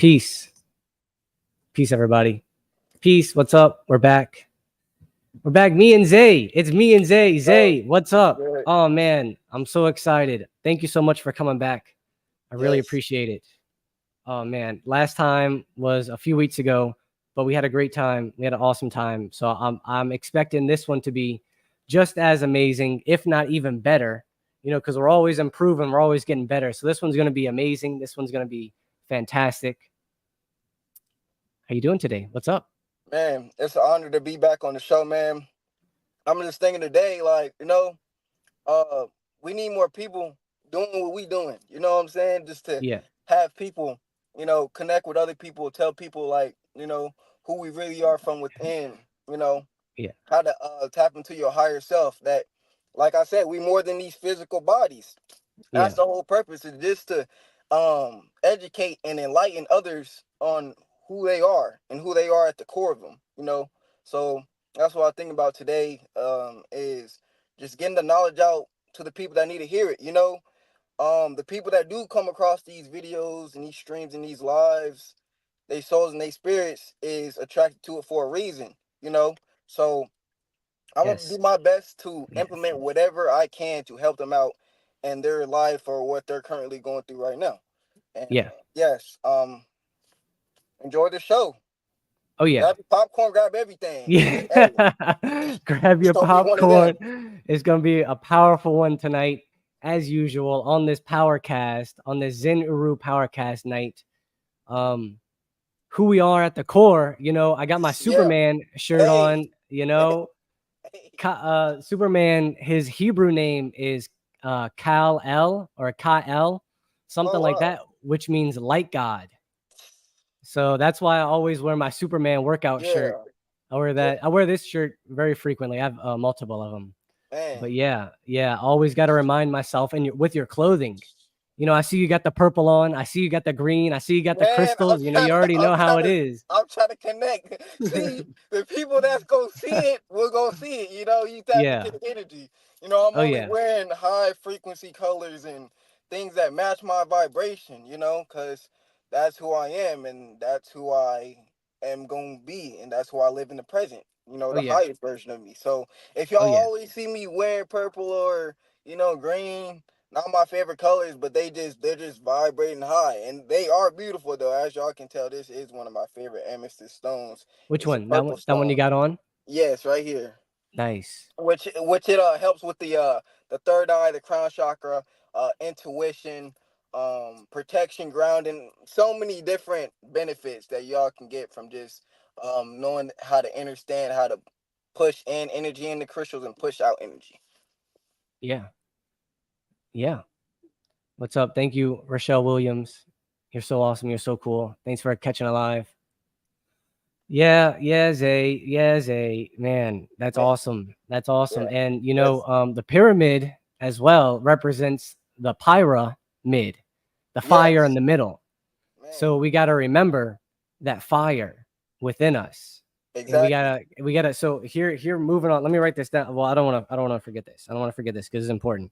Peace. Peace, everybody. Peace. What's up? We're back. We're back. Me and Zay. It's me and Zay. Zay, what's up? Good. Oh, man. I'm so excited. Thank you so much for coming back. I really Yes. appreciate it. Oh, man. Last time was a few weeks ago, but we had a great time. We had an awesome time. So I'm expecting this one to be just as amazing, if not even better, because we're always improving. We're always getting better. So this one's going to be amazing. This one's going to be fantastic. How you doing today? What's up? Man, it's an honor to be back on the show, man. I'm just thinking today, like, we need more people doing what we doing. You know what I'm saying? Just to Yeah. have people, connect with other people, tell people like, who we really are from within, Yeah. how to tap into your higher self. That, like I said, we more than these physical bodies. Yeah. That's the whole purpose, is just to educate and enlighten others on who they are and who they are at the core of them. So that's what I think about today, is just getting the knowledge out to the people that need to hear it. The people that do come across these videos and these streams and these lives, their souls and their spirits is attracted to it for a reason. So I'm gonna Yes. do my best to Yes. implement whatever I can to help them out in their life or what they're currently going through right now. And Yeah. yes, enjoy the show. Oh yeah. Grab your popcorn, grab everything. Hey, Yeah. Grab it's your gonna be one of them. popcorn. It's gonna be a powerful one tonight, as usual, on this PowerCast, on this ZIN-URU PowerCast night. Um, who we are at the core, I got my Yeah. Superman shirt Hey. on, Superman, his Hebrew name is Kal-El or Ka-El, something Oh like wow. that, which means light God. So that's why I always wear my Superman workout shirt. Yeah. I wear Yeah. that. I wear this shirt very frequently. I have multiple of them. Man. But yeah, always got to remind myself. And with your clothing, I see you got the purple on. I see you got the green. I see you got the Man, crystals. You already know how it is. I'm trying to connect. See, the people that's gonna see it will go see it. You tap into Yeah. the energy. I'm Oh only yeah. wearing high frequency colors and things that match my vibration. Because that's who I am and that's who I am gonna be and that's who I live in the present. Oh The yeah. highest version of me. So if y'all Oh yeah. always see me wearing purple or green, not my favorite colors, but they're just vibrating high, and they are beautiful though. As y'all can tell, this is one of my favorite amethyst stones. Which It's a one? That purple one. That one you stone. got on? Yes, right here. Nice. Which it helps with the third eye, the crown chakra, intuition, protection, grounding, so many different benefits that y'all can get from just knowing how to understand how to push in energy in the crystals and push out energy. Yeah. Yeah. What's up? Thank you, Rochelle Williams. You're so awesome. You're so cool. Thanks for catching alive. Yeah, Zay. Yeah, Zay. Man, that's Man, awesome. That's awesome. yeah, And yes, the pyramid as well represents the pyramid, the fire in yes, the middle. man, So we got to remember that fire within us. And exactly. we gotta. So here, moving on. Let me write this down. Well, I don't want to forget this. I don't want to forget this because it's important.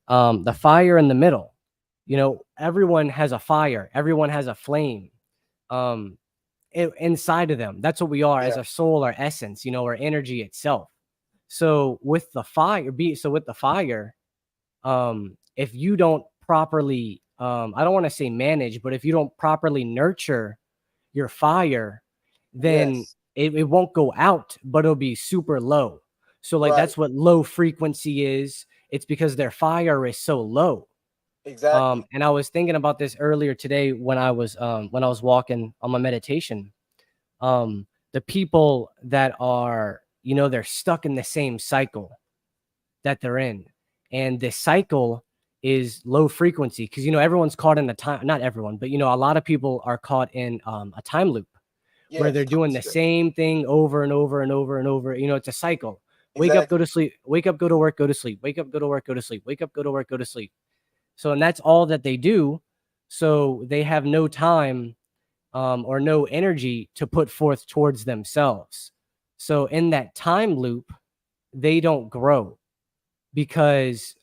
The fire in the middle. Everyone has a fire. Everyone has a flame. Um, inside of them. That's what we are as Yeah, a soul, our essence, our energy itself. So with the fire, if you don't properly, I don't want to say manage, but if you don't properly nurture your fire, then yes, it won't go out, but it'll be super low. So like right, that's what low frequency is. It's because their fire is so low. exactly. And I was thinking about this earlier today when I was walking on my meditation. The people that are, they're stuck in the same cycle that they're in. And the cycle is low frequency because, everyone's caught in a time, not everyone, but, a lot of people are caught in a time loop where Yes, they're doing the same thing over and over and over and over. It's a cycle. Wake up, go exactly. to sleep, wake up, go to work, go to sleep, wake up, go to work, go to sleep, wake up, go to work, go to sleep. So, and that's all that they do. So they have no time or no energy to put forth towards themselves. So in that time loop, they don't grow because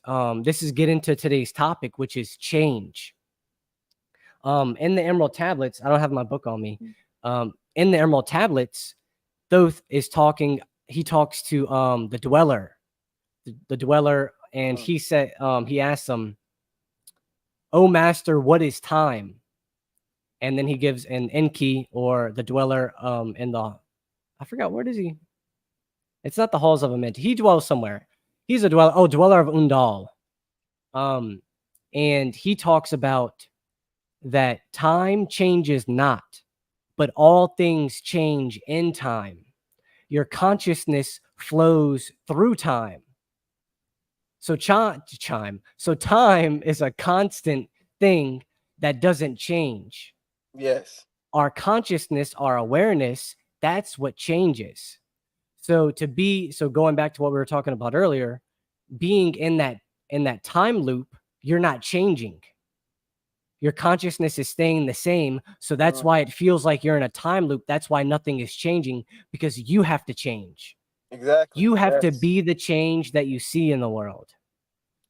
this is get into today's topic, which is change. In the Emerald Tablets, I don't have my book on me. In the Emerald Tablets, Thoth is talking. He talks to the Dweller, the Dweller, and he said he asks him, "Oh Master, what is time?" And then he gives an Enki, or the Dweller, in the, I forgot, where does he? It's not the halls of Amenti. He dwells somewhere. He's a dweller. Oh, Dweller of Undal. And he talks about that time changes not, but all things change in time. Your consciousness flows through time. So So time is a constant thing that doesn't change. Yes. Our consciousness, our awareness, that's what changes. So going back to what we were talking about earlier, being in that time loop, you're not changing. Your consciousness is staying the same. So that's why it feels like you're in a time loop. That's why nothing is changing, because you have to change. Exactly. You have to Yes. be the change that you see in the world.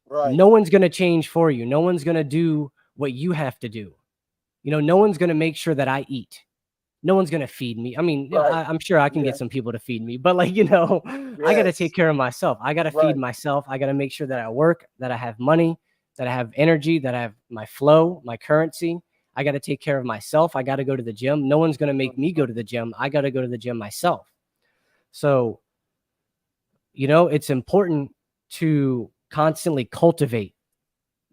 Right. No one's going to change for you. No one's going to do what you have to do. No one's going to make sure that I eat. No one's going to feed me. I mean, Right. I'm sure I can get some people to feed me, but I got to Yes. take care of myself. I got to feed Right. myself. I got to make sure that I work, that I have money, that I have energy, that I have my flow, my currency. I got to take care of myself. I got to go to the gym. No one's going to make me go to the gym. I got to go to the gym myself. So, it's important to constantly cultivate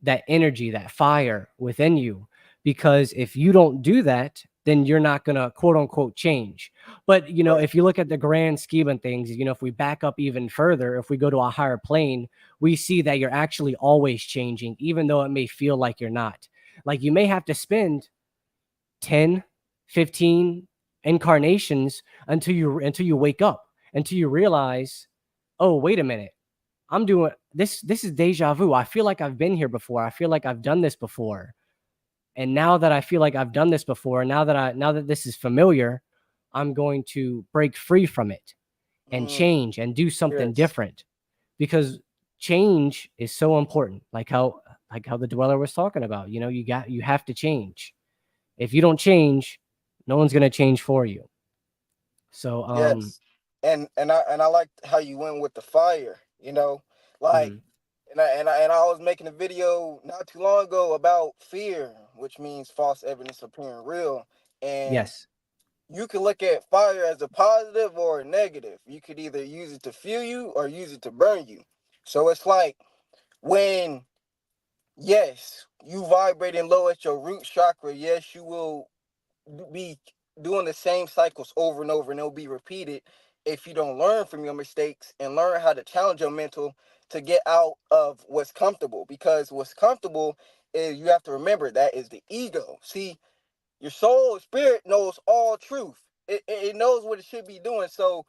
that energy, that fire within you, because if you don't do that, then you're not going to quote unquote change. But, Right. if you look at the grand scheme of things, if we back up even further, if we go to a higher plane, we see that you're actually always changing, even though it may feel like you're not. Like, you may have to spend 10, 15 incarnations until you wake up, until you realize, oh, wait a minute, I'm doing this. This is deja vu. I feel like I've been here before. I feel like I've done this before. And now that I feel like I've done this before, now that this is familiar, I'm going to break free from it and change and do something Yes. different, because change is so important. Like how the Dweller was talking about, you have to change. If you don't change, no one's going to change for you. So, Yes. And I liked how you went with the fire, like, mhm. and I was making a video not too long ago about fear, which means false evidence appearing real. And Yes. you can look at fire as a positive or a negative. You could either use it to fuel you or use it to burn you. So it's like, when, yes, you vibrating low at your root chakra, yes, you will be doing the same cycles over and over, and it'll be repeated if you don't learn from your mistakes and learn how to challenge your mental to get out of what's comfortable. Because what's comfortable is, you have to remember, that is the ego. See, your soul or spirit knows all truth. It knows what it should be doing. So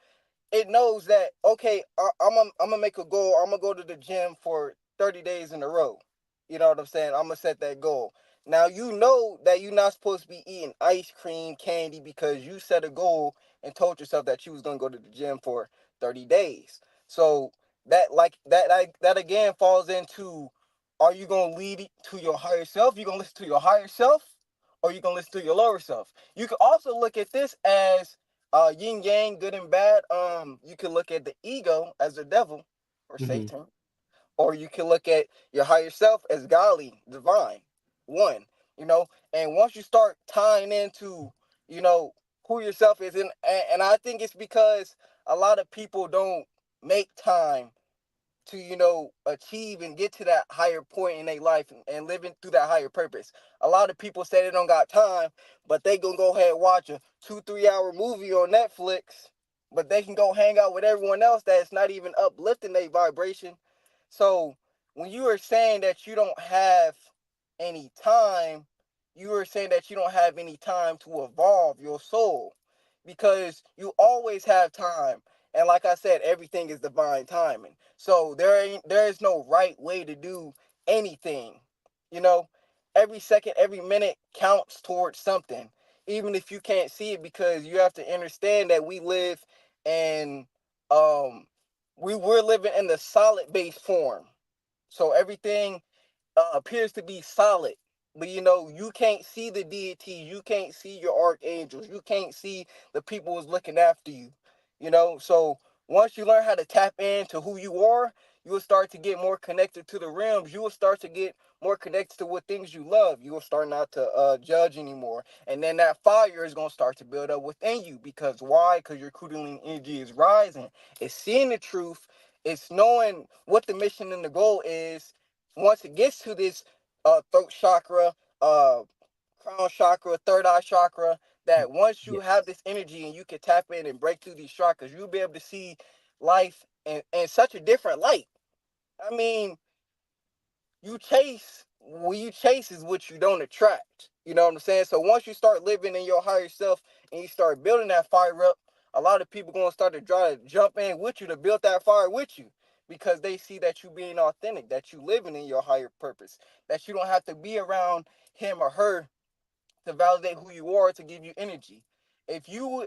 it knows that, okay, I'm gonna make a goal. I'm gonna go to the gym for 30 days in a row. You know what I'm saying? I'm gonna set that goal. Now you know that you're not supposed to be eating ice cream, candy, because you set a goal and told yourself that you was gonna go to the gym for 30 days. So that again falls into, are you gonna lead to your higher self? You gonna listen to your higher self, or you gonna listen to your lower self? You can also look at this as yin yang, good and bad. You can look at the ego as the devil or Hmm. Satan, or you can look at your higher self as godly, divine, one. And once you start tying into, who yourself is, and I think it's because a lot of people don't make time to, achieve and get to that higher point in their life, and living through that higher purpose. A lot of people say they don't got time, but they gonna go ahead and watch a 2-3 hour movie on Netflix, but they can go hang out with everyone else that's not even uplifting their vibration. So when you are saying that you don't have any time, you are saying that you don't have any time to evolve your soul, because you always have time. And like I said, everything is divine timing. So there is no right way to do anything. You know, every second, every minute counts towards something, even if you can't see it, because you have to understand that we live in we're living in the solid base form. So everything appears to be solid. but you know, you can't see the deities, you can't see your archangels, you can't see the people who's looking after you. You know, so once you learn how to tap into who you are, you will start to get more connected to the realms. You will start to get more connected to what things you love. You will start not to judge anymore. And then that fire is going to start to build up within you. Because why? Because your Kundalini energy is rising. It's seeing the truth. It's knowing what the mission and the goal is. Once it gets to this throat chakra, crown chakra, third eye chakra, that once you have Yes. this energy and you can tap in and break through these chakras, you'll be able to see life in such a different light. I mean, you chase what you chase is what you don't attract. You know what I'm saying? So once you start living in your higher self and you start building that fire up, a lot of people gonna start to try to jump in with you to build that fire with you because they see that you being authentic, that you living in your higher purpose, that you don't have to be around him or her to validate who you are to give you energy. If you're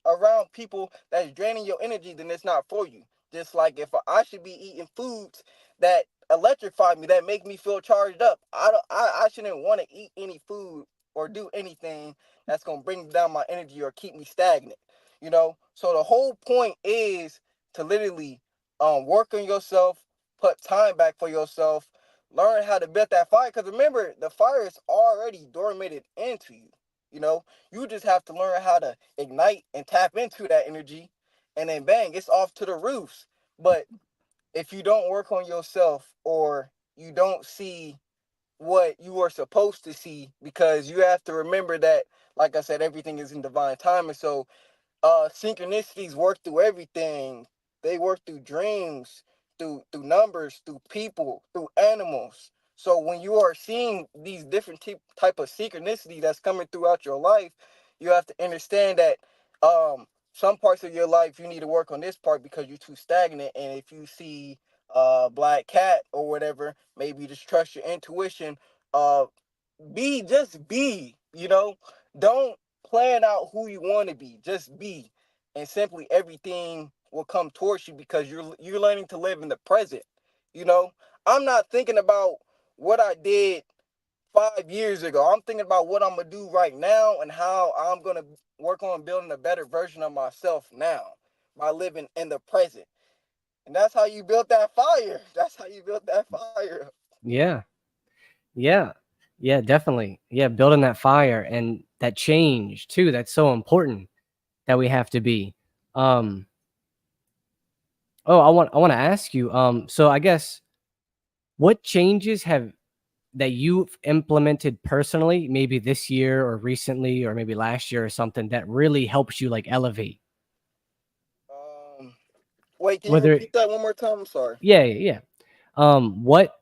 around people that's draining your energy, then it's not for you. Just like if I should be eating foods that electrify me, that make me feel charged up. I shouldn't want to eat any food or do anything that's gonna bring down my energy or keep me stagnant. You know? So the whole point is to literally work on yourself, put time back for yourself, learn how to build that fire. Because remember, the fire is already dormanted into you. You know, you just have to learn how to ignite and tap into that energy, and then bang, it's off to the roofs. But if you don't work on yourself or you don't see what you are supposed to see, because you have to remember that, like I said, everything is in divine time. And so synchronicities work through everything. They work through dreams, through numbers, through people, through animals. So when you are seeing these different type of synchronicity that's coming throughout your life, you have to understand that some parts of your life you need to work on this part because you're too stagnant. And if you see black cat or whatever, maybe just trust your intuition. Uh, just be, you know, don't plan out who you want to be, just be, and simply everything will come towards you because you're learning to live in the present. You know, I'm not thinking about what I did 5 years ago. I'm thinking about what I'm gonna do right now and how I'm gonna work on building a better version of myself now by living in the present. And that's how you build that fire. That's how you build that fire. Yeah. Yeah. Yeah, definitely. Yeah, building that fire and that change too. That's so important that we have to be. Um oh, I want to ask you so I guess what changes have that you've implemented personally, maybe this year or recently or maybe last year or something that really helps you like elevate? Um, Wait, can you Whether repeat that one more time? I'm sorry. yeah, yeah, yeah. What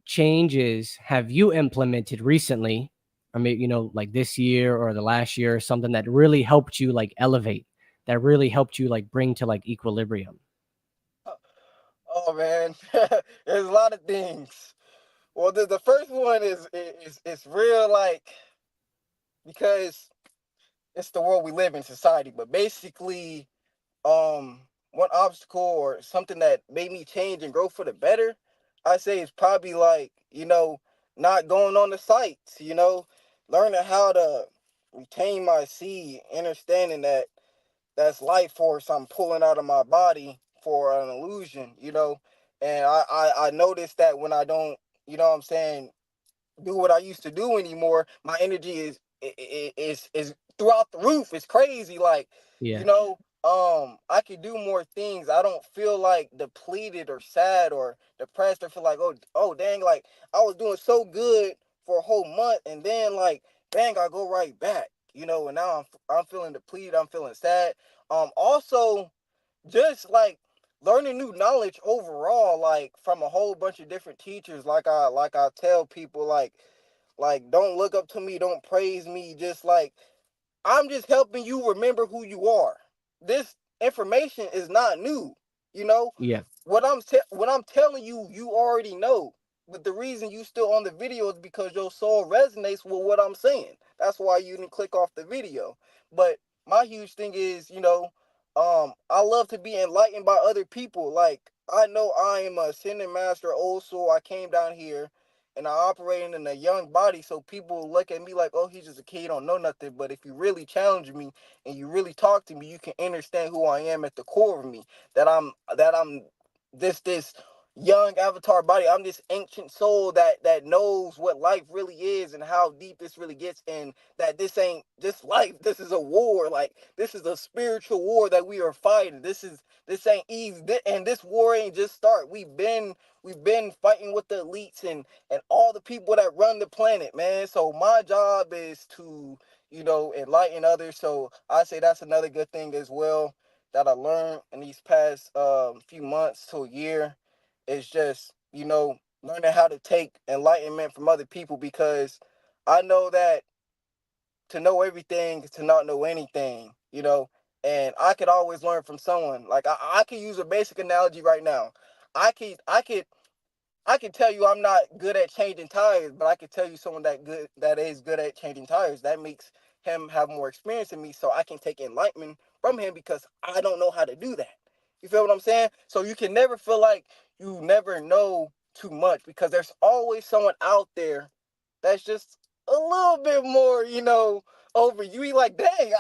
changes have you implemented recently or maybe like this year or the last year or something that really helped you like elevate, that really helped you like bring to like equilibrium? Oh man, there's a lot of things. Well, the first one is real, like, because it's the world we live in, society. But basically, one obstacle or something that made me change and grow for the better, I say is probably like, not going on the sites. Learning how to retain my seed, understanding that that's life force I'm pulling out of my body for an illusion. And I noticed that when I don't, what I'm saying, do what I used to do anymore, my energy is throughout the roof. It's crazy. Like, Yeah. I can do more things. I don't feel like depleted or sad or depressed or feel like, oh dang, like I was doing so good for a whole month and then like dang, I go right back. And now I'm feeling depleted, I'm feeling sad. Also just like learning new knowledge overall, like from a whole bunch of different teachers. Like I tell people, like don't look up to me, don't praise me, just like I'm just helping you remember who you are. This information is not new. You know Yeah. what I'm telling you, you already know. But the reason you still on the video is because your soul resonates with what I'm saying. That's why you didn't click off the video. But my huge thing is, I love to be enlightened by other people. Like I know I am a ascending master, old soul. I came down here and I operate in a young body, so people look at me like, oh, he's just a kid, he don't know nothing. But if you really challenge me and you really talk to me, you can understand who I am at the core of me. That I'm this young avatar body. I'm this ancient soul that knows what life really is and how deep this really gets, and that this ain't just life. This is a war. Like, this is a spiritual war that we are fighting. This ain't easy, and this war ain't just start. We've been fighting with the elites and all the people that run the planet, man. So my job is to, enlighten others. So I say that's another good thing as well that I learned in these past few months to a year, is just, learning how to take enlightenment from other people, because I know that to know everything is to not know anything. And I could always learn from someone. Like, I could use a basic analogy right now. I can tell you I'm not good at changing tires, but I can tell you someone that is good at changing tires. That makes him have more experience than me, so I can take enlightenment from him because I don't know how to do that. You feel what I'm saying? So you can never feel like you never know too much, because there's always someone out there that's just a little bit more, over you. He like, dang,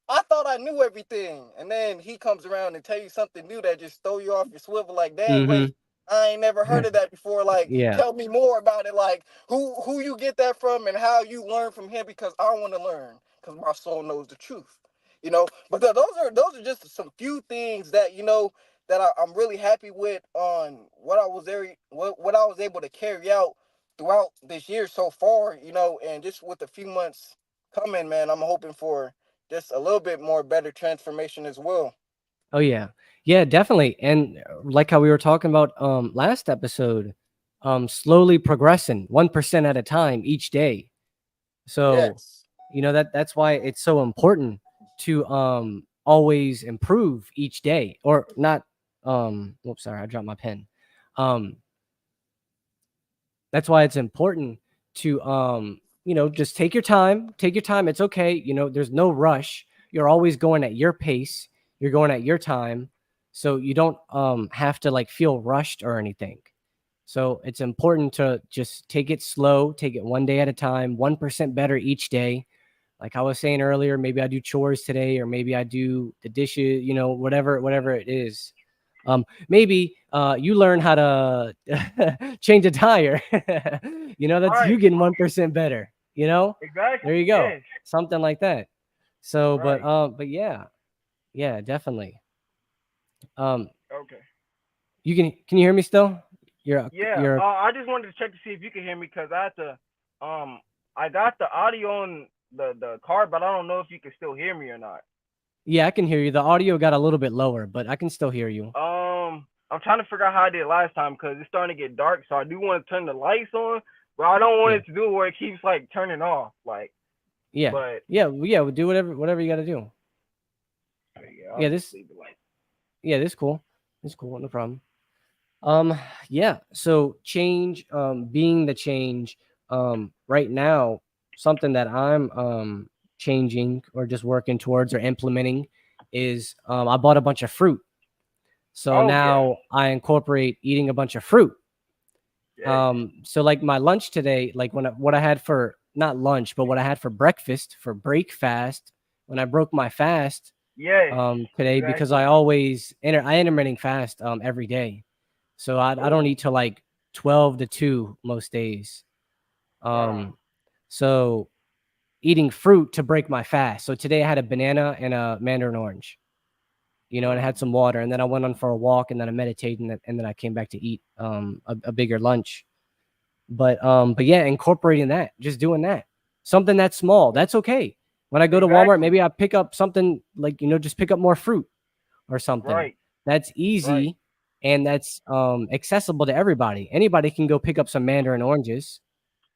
I thought I knew everything. And then he comes around and tell you something new that just throw you off your swivel, like, dang, Mm-hmm. wait, I ain't never heard of that before. Like, Yeah. tell me more about it. Like, who you get that from and how you learn from him, because I want to learn, because my soul knows the truth. But those are just some few things that I'm really happy with on what I was there, what I was able to carry out throughout this year so far. And just with a few months coming, man, I'm hoping for just a little bit more better transformation as well. Oh yeah. Yeah, definitely. And like how we were talking about last episode, slowly progressing 1% at a time each day. So, Yes. that's why it's so important to always improve each day, or not. Whoops, sorry, I dropped my pen. Um that's why it's important to just take your time. It's okay. There's no rush. You're always going at your pace. You're going at your time, so you don't have to like feel rushed or anything. So it's important to just take it slow, take it one day at a time, 1% better each day. Like I was saying earlier, maybe I do chores today, or maybe I do the dishes, whatever it is. Maybe you learn how to change a tire. That's you Right. getting 1% better. There Exactly. you go, Yes. something like that. So, Right. but yeah, yeah, definitely. Um, Okay. can you hear me still? Yeah. You're I just wanted to check to see if you can hear me because I had to. I got the audio on the car, but I don't know if you can still hear me or not. Yeah, I can hear you. The audio got a little bit lower, but I can still hear you. I'm trying to figure out how I did last time because it's starting to get dark, so I do want to turn the lights on, but I don't want Yeah, it to do where it keeps like turning off. Like, yeah, but yeah. We'll do whatever you got to do. yeah, I'll Yeah, just this leave the light. yeah, this cool. This cool, no problem. Yeah. So change, being the change, right now, something that I'm changing or just working towards or implementing is I bought a bunch of fruit. So Oh yeah, now I incorporate eating a bunch of fruit. yes, So like my lunch today, like what I had for not lunch, but what I had for breakfast for break fast when I broke my fast yes, today, because exactly. I intermittent fast every day. So I don't Oh eat till like 12 to 2 most days. wow. Um so eating fruit to break my fast. So today I had a banana and a mandarin orange, and I Mm. had some water, and then I went on for a walk, and then I meditated, and then I came back to eat a bigger lunch. But yeah, incorporating that, just doing that. Something that's small, that's okay. When I go to Walmart, Exactly. maybe I pick up something like, just pick up more fruit or something. Right. That's Right. easy, and that's accessible to everybody. Anybody can go pick up some mandarin oranges.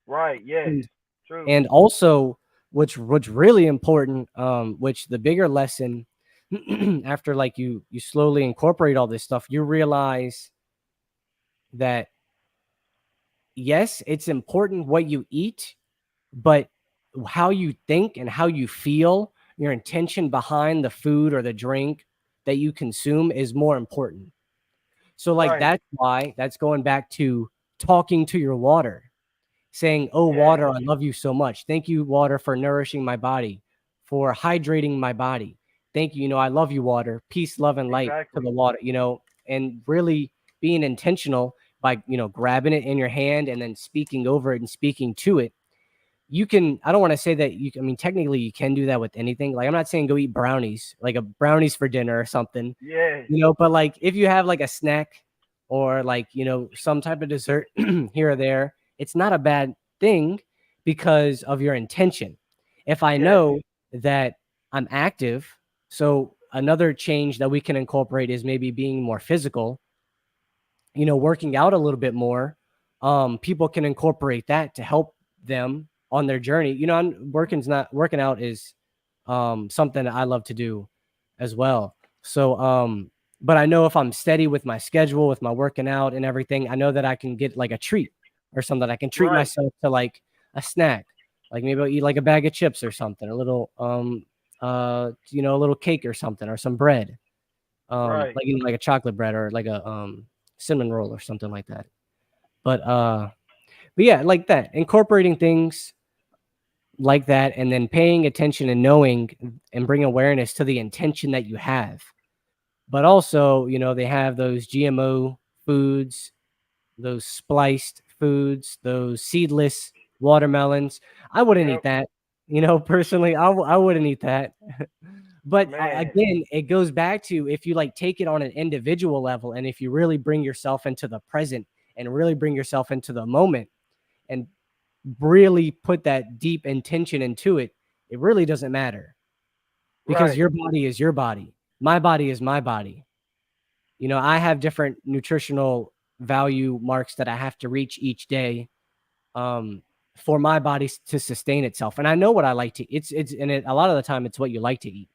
Right. Yes. And, True. and also, which really important, which the bigger lesson after like you slowly incorporate all this stuff, you realize that yes, it's important what you eat, but how you think and how you feel, your intention behind the food or the drink that you consume is more important. So like Right. that's why that's going back to talking to your water. saying, "Oh, Yeah. water, I love you so much. Thank you, water, for nourishing my body, for hydrating my body. Thank you. I love you, water. Peace, love, and light to Exactly. the water." And really being intentional by grabbing it in your hand and then speaking over it and speaking to it. You can, I don't want to say that I mean, technically you can do that with anything. Like, I'm not saying go eat brownies, like a brownies for dinner or something, Yeah. but like if you have like a snack or like, some type of dessert here or there, it's not a bad thing because of your intention. If I Yes. know that I'm active, so another change that we can incorporate is maybe being more physical, working out a little bit more. People can incorporate that to help them on their journey. Working out is something that I love to do as well. So but I know if I'm steady with my schedule, with my working out and everything, I know that I can get like a treat or something. I can treat Right. myself to like a snack. Like maybe I'll eat like a bag of chips or something, a little a little cake or something, or some bread. Right. Like like a chocolate bread or like a cinnamon roll or something like that. But yeah, like that, incorporating things like that, and then paying attention and knowing and bring awareness to the intention that you have. But also, they have those GMO foods, those spliced foods, those seedless watermelons. I wouldn't eat Yep. that. Personally, I wouldn't eat that. But Man. again, it goes back to, if you like take it on an individual level, and if you really bring yourself into the present and really bring yourself into the moment and really put that deep intention into it, it really doesn't matter, because Right. your body is your body. My body is my body. I have different nutritional value marks that I have to reach each day um, for my body to sustain itself. And I know what I like to eat. A lot of the time it's what you like to eat.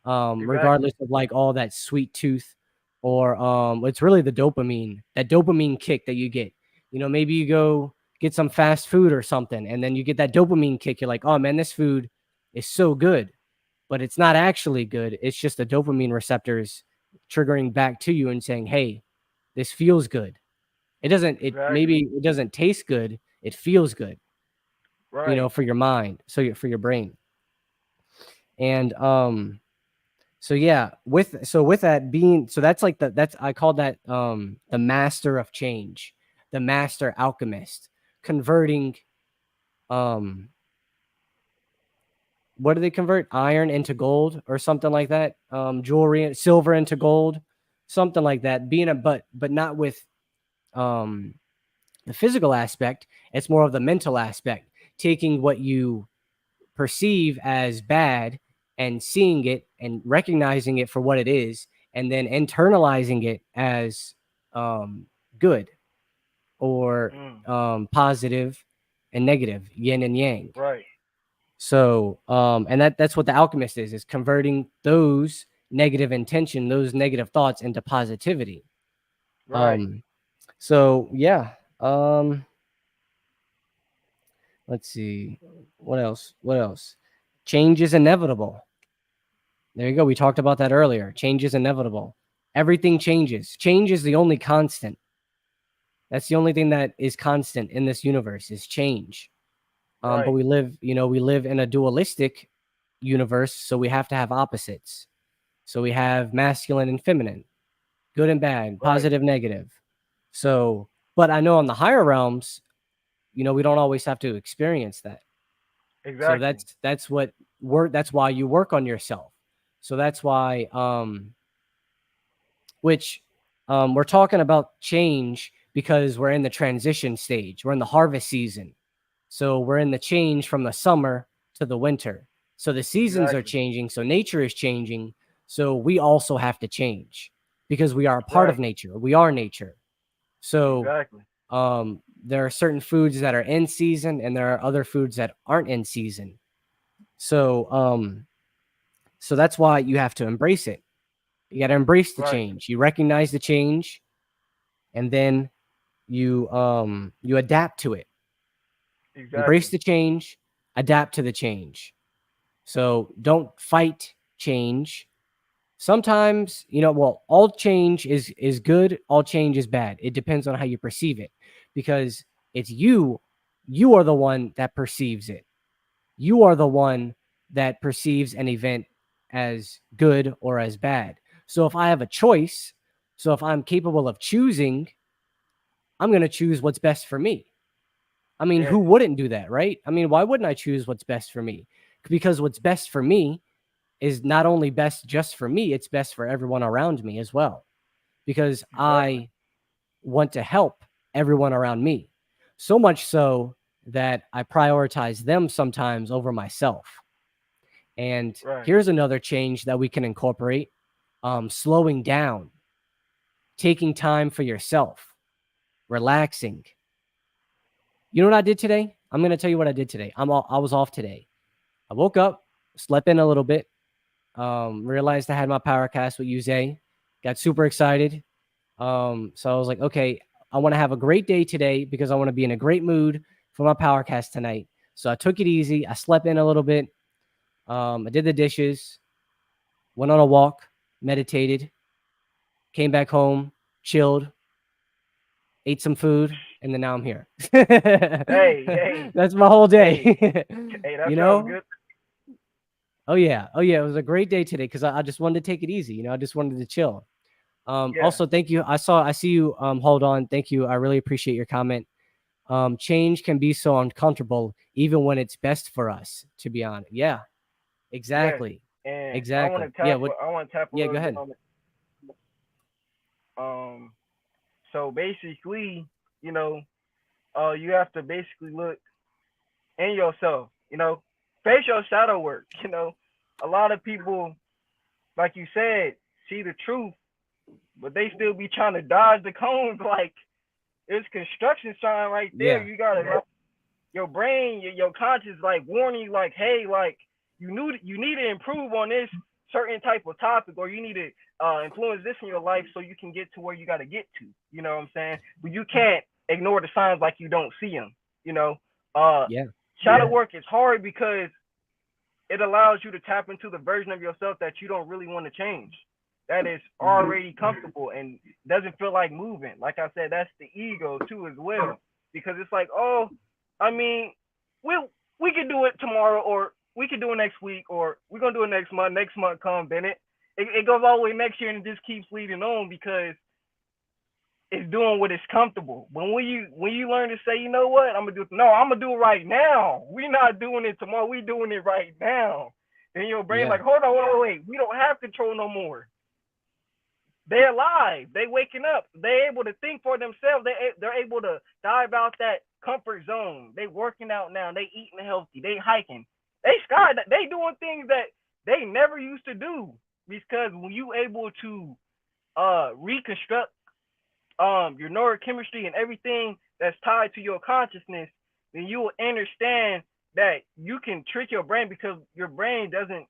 Exactly. Regardless of like all that sweet tooth, or it's really the dopamine, that dopamine kick that you get. Maybe you go get some fast food or something, and then you get that dopamine kick. You're like, oh man, this food is so good, but it's not actually good. It's just the dopamine receptors triggering back to you and saying, hey, this feels good. Exactly. Maybe it doesn't taste good. It feels good, Right. for your mind, for your brain. And so yeah, with that being, so that's like that's, I call that the master of change, the master alchemist, converting what do they convert? Iron into gold or something like that. Jewelry, silver into gold, something like that. But not with um the physical aspect. It's more of the mental aspect, taking what you perceive as bad and seeing it and recognizing it for what it is, and then internalizing it as good, or Mm. positive and negative, yin and yang. Right. So and that's what the alchemist is converting those negative intention, those negative thoughts, into positivity. Right. um so yeah. Let's see, what else. Change is inevitable. There you go. We talked about that earlier. Change is inevitable. Everything changes. Change is the only constant. That's the only thing that is constant in this universe, is change. But Right. we live in a dualistic universe, so we have to have opposites. So we have masculine and feminine, good and bad, Right. positive, negative. So, but I know on the higher realms, we don't always have to experience that. So Exactly. that's what work. That's why you work on yourself. So that's why which we're talking about change because we're in the transition stage. We're in the harvest season. So we're in the change from the summer to the winter. So the seasons are Exactly. changing. So nature is changing. So we also have to change because we are a part of Right. nature. We are nature. So Exactly. there are certain foods that are in season, and there are other foods that aren't in season. So so that's why you have to embrace it. You got to embrace the Right. change. You recognize the change, and then you adapt to it. Embrace Exactly. the change, adapt to the change. So don't fight change. Sometimes, well, all change is good, all change is bad. It depends on how you perceive it, because it's you You are the one that perceives it. You are the one that perceives an event as good or as bad. So if I have a choice, so if I'm capable of choosing, I'm going to choose what's best for me. I mean, who wouldn't do that, right? I mean, why wouldn't I choose what's best for me? Because what's best for me is not only best just for me, it's best for everyone around me as well. Because I want to help everyone around me. So much so that I prioritize them sometimes over myself. And Right. here's another change that we can incorporate: slowing down, taking time for yourself, relaxing. You know what I did today? I'm going to tell you what I did today. I was off today. I woke up, slept in a little bit, realized I had my PowerCast with Uze, got super excited. So I was like, okay, I want to have a great day today because I want to be in a great mood for my PowerCast tonight. So I took it easy. I slept in a little bit. I did the dishes, went on a walk, meditated, came back home, chilled, ate some food, and then now I'm here. Hey, That's my whole day. hey, that You sounds know? good. Oh yeah. It was a great day today because I just wanted to take it easy. You know, I just wanted to chill. Yeah. Also, thank you. I see you. Hold on. Thank you. I really appreciate your comment. Change can be so uncomfortable, even when it's best for us, to be honest. Yeah, Yes. exactly. And I want Exactly. to Yeah. tap. I want to tap a Yeah, go little bit ahead. on it. So basically, you know, you have to basically look in yourself. You know, face your shadow work. You know, a lot of people, like you said, see the truth, but they still be trying to dodge the cones. Like it's construction sign right there. Yeah. You gotta your brain, your conscience, like warning you, like, hey, like you need to improve on this certain type of topic, or you need to influence this in your life so you can get to where you got to get to. You know what I'm saying? But you can't ignore the signs like you don't see them. You know, uh, Yeah. shadow work is hard because it allows you to tap into the version of yourself that you don't really want to change. That is already comfortable and doesn't feel like moving. Like I said, that's the ego too as well. Because it's like, oh, I mean, we we could do it tomorrow, or we could do it next week, or we're gonna do it next month. Next month come, then it goes all the way next year, and it just keeps leading on because it's doing what is comfortable. When you learn to say, you know what, I'm gonna do it right now. We're not doing it tomorrow. We doing it right now. And your brain Yeah. like, hold on, wait. We don't have control no more. They're alive. They waking up. They're able to think for themselves. They're able to dive out that comfort zone. They working out now. They eating healthy. They hiking. They doing things that they never used to do, because when you able to reconstruct your neurochemistry and everything that's tied to your consciousness, then you will understand that you can trick your brain, because your brain doesn't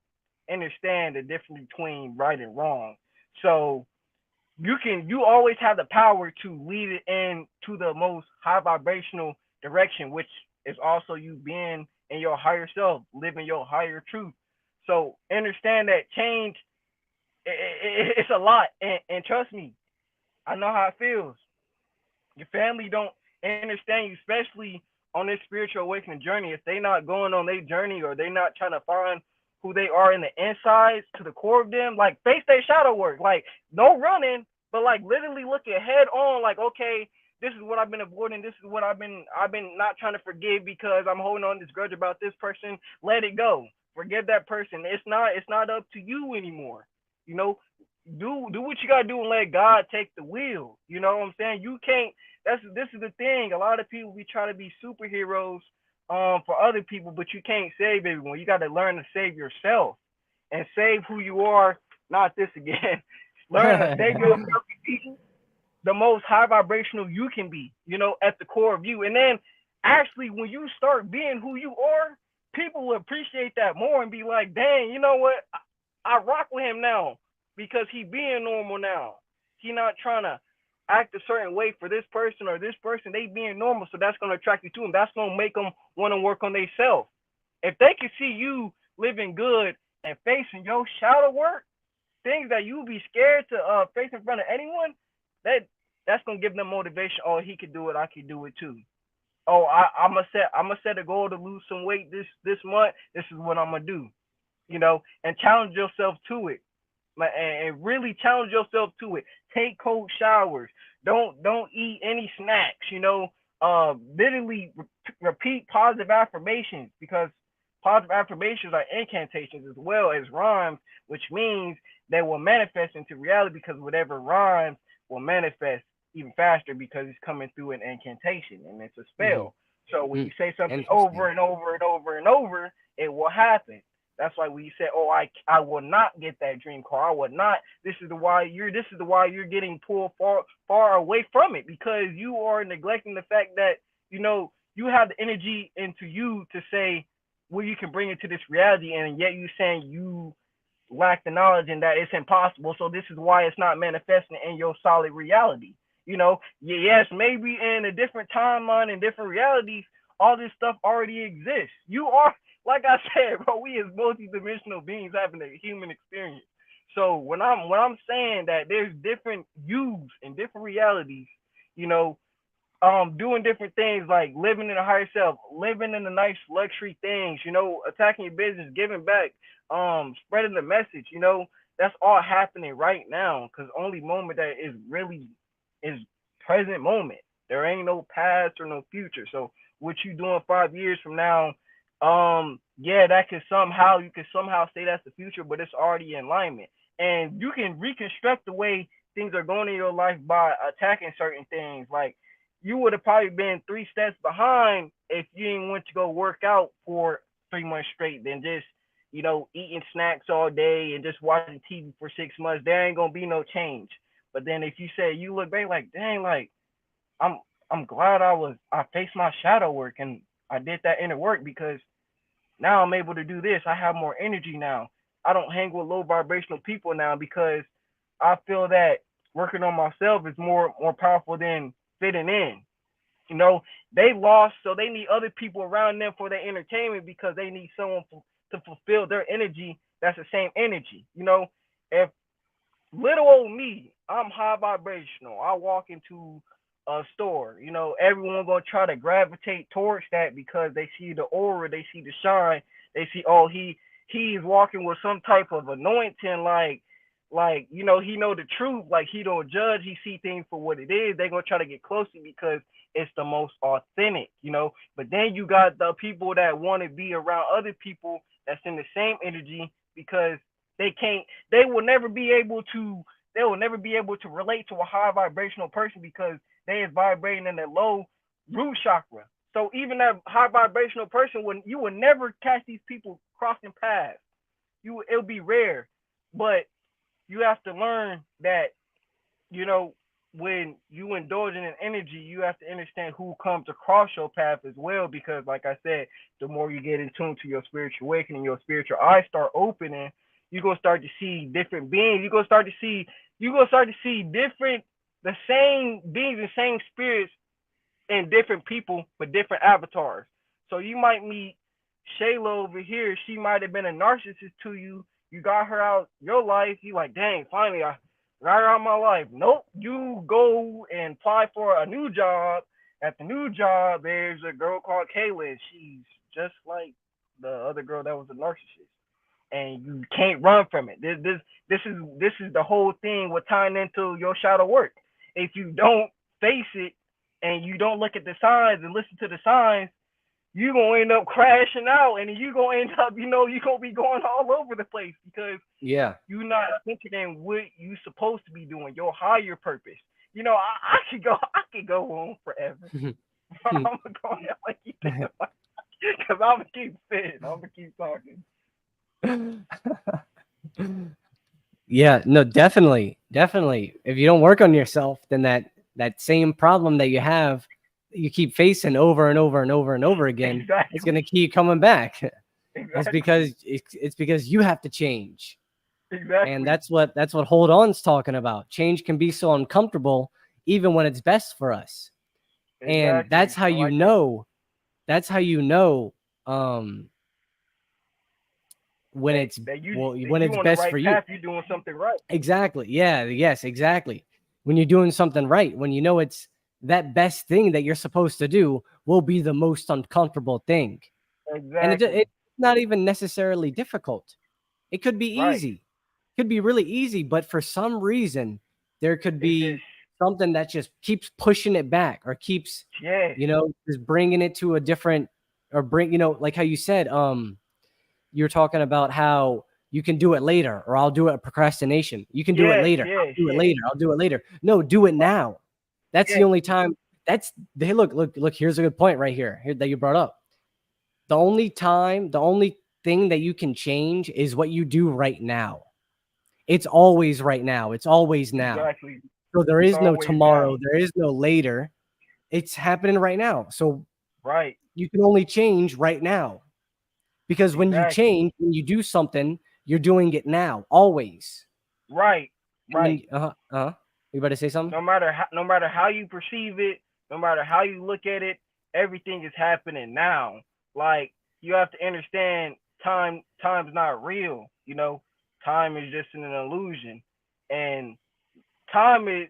understand the difference between right and wrong. So you always have the power to lead it into the most high vibrational direction, which is also you being in your higher self, living your higher truth. So understand that change, it's a lot, and trust me, I know how it feels. Your family don't understand you, especially on this spiritual awakening journey. If they not going on their journey, or they not trying to find who they are in the insides to the core of them, like face their shadow work. Like no running, but like literally looking head on, like, okay, this is what I've been avoiding. This is what I've been not trying to forgive because I'm holding on this grudge about this person. Let it go. Forgive that person. It's not up to you anymore. You know, do what you gotta do and let God take the wheel. You know what I'm saying? You can't. This is the thing. A lot of people we try to be superheroes for other people, but you can't save everyone. You got to learn to save yourself and save who you are. Not this again. Learn to save yourself and be the most high vibrational you can be. You know, at the core of you, and then actually when you start being who you are, people will appreciate that more and be like, dang, you know what? I rock with him now because he being normal now. He not trying to act a certain way for this person or this person. They being normal, so that's gonna attract you to them. That's gonna make them want to work on themselves. If they can see you living good and facing your shadow work, things that you be scared to face in front of anyone, that's gonna give them motivation. Oh, he could do it. I could do it too. oh, I'm gonna set a goal to lose some weight this month. This is what I'm gonna do, and challenge yourself to it. And really challenge yourself to it. Take cold showers. Don't eat any snacks. Literally repeat positive affirmations, because positive affirmations are incantations as well as rhymes, which means they will manifest into reality, because whatever rhymes will manifest even faster because it's coming through an incantation and it's a spell. So when you say something over and over and over and over, it will happen. That's why when you say, "Oh, I will not get that dream car. I will not." This is the why you're getting pulled far away from it, because you are neglecting the fact that you have the energy into you to say, well, you can bring it to this reality, and yet you saying you lack the knowledge and that it's impossible. So this is why it's not manifesting in your solid reality. Yes, maybe in a different timeline and different realities, all this stuff already exists. You are, like I said, bro, we as multidimensional beings having a human experience. So when I'm saying that there's different yous and different realities, doing different things like living in a higher self, living in the nice luxury things, attacking your business, giving back, spreading the message, that's all happening right now, because only moment that is really is present moment. There ain't no past or no future. So what you doing 5 years from now, yeah, that you can somehow say that's the future, but it's already in alignment. And you can reconstruct the way things are going in your life by attacking certain things. Like, you would have probably been 3 steps behind if you didn't want to go work out for 3 months straight, than just, eating snacks all day and just watching TV for 6 months. There ain't gonna be no change. But then if you say, you look back like, dang, like I'm glad I faced my shadow work and I did that inner work, because now I'm able to do this. I have more energy now. I don't hang with low vibrational people now, because I feel that working on myself is more powerful than fitting in. They lost, so they need other people around them for their entertainment, because they need someone to fulfill their energy that's the same energy. If little old me, I'm high vibrational, I walk into a store, everyone gonna try to gravitate towards that, because they see the aura, they see the shine, they see, oh, he's walking with some type of anointing, like he know the truth, like he don't judge, he see things for what it is. They gonna try to get closer because it's the most authentic, But then you got the people that want to be around other people that's in the same energy, because they will never be able to relate to a high vibrational person, because they is vibrating in the low root chakra. So even that high vibrational person, you would never catch these people crossing paths. It'll be rare, but you have to learn that, when you indulge in an energy, you have to understand who comes across your path as well, because like I said, the more you get in tune to your spiritual awakening, your spiritual eyes start opening, you're gonna start to see different beings. You're gonna start to see different, the same beings and same spirits in different people, but different avatars. So you might meet Shayla over here. She might have been a narcissist to you. You got her out your life. You like, dang, finally I got her out of my life. Nope. You go and apply for a new job. At the new job, there's a girl called Kayla, and she's just like the other girl that was a narcissist. And you can't run from it. This is the whole thing with tying into your shadow work. If you don't face it and you don't look at the signs and listen to the signs, you're gonna end up crashing out, and you're gonna end up, you're gonna be going all over the place, because you're not centered in what you're supposed to be doing, your higher purpose. I could go on forever. I'm gonna go on like you think, because I'm gonna keep spitting. I'm gonna keep talking. Yeah, no, definitely. If you don't work on yourself, then that same problem that you keep facing over and over and over and over again, exactly. It's gonna keep coming back. Exactly. It's because you have to change. Exactly. And that's what Hold On's talking about. Change can be so uncomfortable, even when it's best for us. Exactly. And that's how you know. That's how you know. When it's best for you, you're doing something right. Exactly. Yeah. Yes. Exactly. When you're doing something right, when you know it's that best thing that you're supposed to do will be the most uncomfortable thing. And Exactly. it's not even necessarily difficult. It could be Right. easy. It could be really easy, but for some reason, there could It's just be something that just keeps pushing it back or keeps, yes, just bringing it to a different, or like how you said, you're talking about how you can do it later, or I'll do it procrastination. You can do it yes, later. I'll yes, do it yes. later. I'll do it later. No, do it now. That's the Yes. only time. Hey, look, here's a good point right here that you brought up. The only thing that you can change is what you do right now. It's always right now. It's always now. Exactly. So there It's is no always now. tomorrow. There is no later. It's happening right now. So Right. you can only change right now. Because when you Exactly. change, when you do something, you're doing it now, always. Right. And when Right. you better say something? No matter how you perceive it, no matter how you look at it, everything is happening now. Like you have to understand time's not real, Time is just an illusion. And time is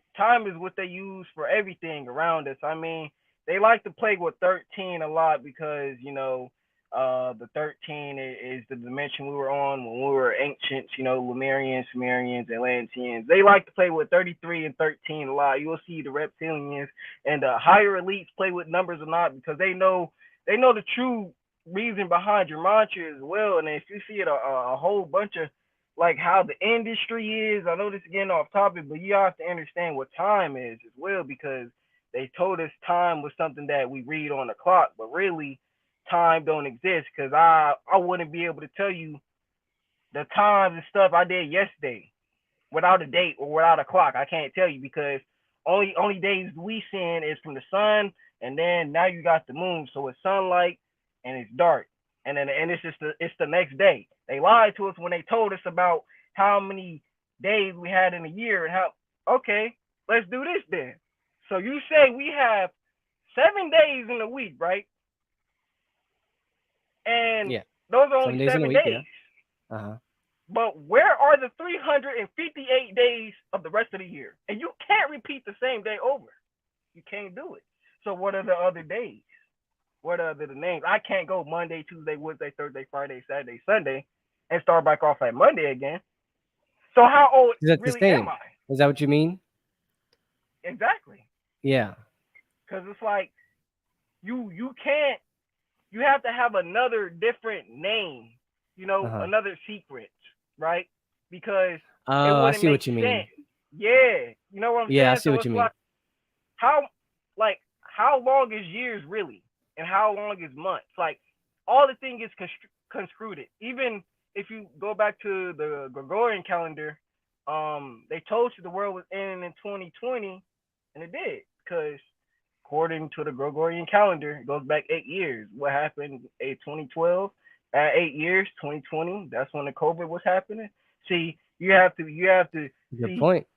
what they use for everything around us. I mean, they like to play with 13 a lot because the 13 is the dimension we were on when we were ancients, Lemurians, Sumerians, Atlanteans. They like to play with 33 and 13 a lot. You'll see the reptilians and the higher elites play with numbers a lot because they know the true reason behind your mantra as well. And if you see it a whole bunch of like how the industry is. I know this is getting off topic, but you have to understand what time is as well because they told us time was something that we read on the clock, but really time don't exist because I wouldn't be able to tell you the times and stuff I did yesterday without a date or without a clock. I can't tell you because only days we seeing is from the sun, and then now you got the moon, so it's sunlight and it's dark, and it's just it's the next day. They lied to us when they told us about how many days we had in a year and how. Okay, let's do this then. So you say we have 7 days in a week, right? And Yeah. those are 7 only days in a 7 week, days. yeah. Uh-huh. But where are the 358 days of the rest of the year? And you can't repeat the same day over. You can't do it. So what are the other days? What are the names? I can't go Monday, Tuesday, Wednesday, Thursday, Friday, Saturday, Sunday, and start back off at Monday again. So how old Is that the really am same? I? Is that what you mean? Exactly. Yeah. Because it's like you can't. You have to have another different name. Uh-huh. Another secret, right? Because it Oh, I wouldn't see make what you mean. sense. Yeah, you know what I'm Yeah, I saying. see So what you it's mean. like how long is years really, and how long is months? Like all the thing is conscripted. Even if you go back to the Gregorian calendar, they told you the world was ending in 2020, and it did because according to the Gregorian calendar, it goes back 8 years. What happened in 2012? At 8 years, 2020. That's when the COVID was happening. See, you have to Good see. point.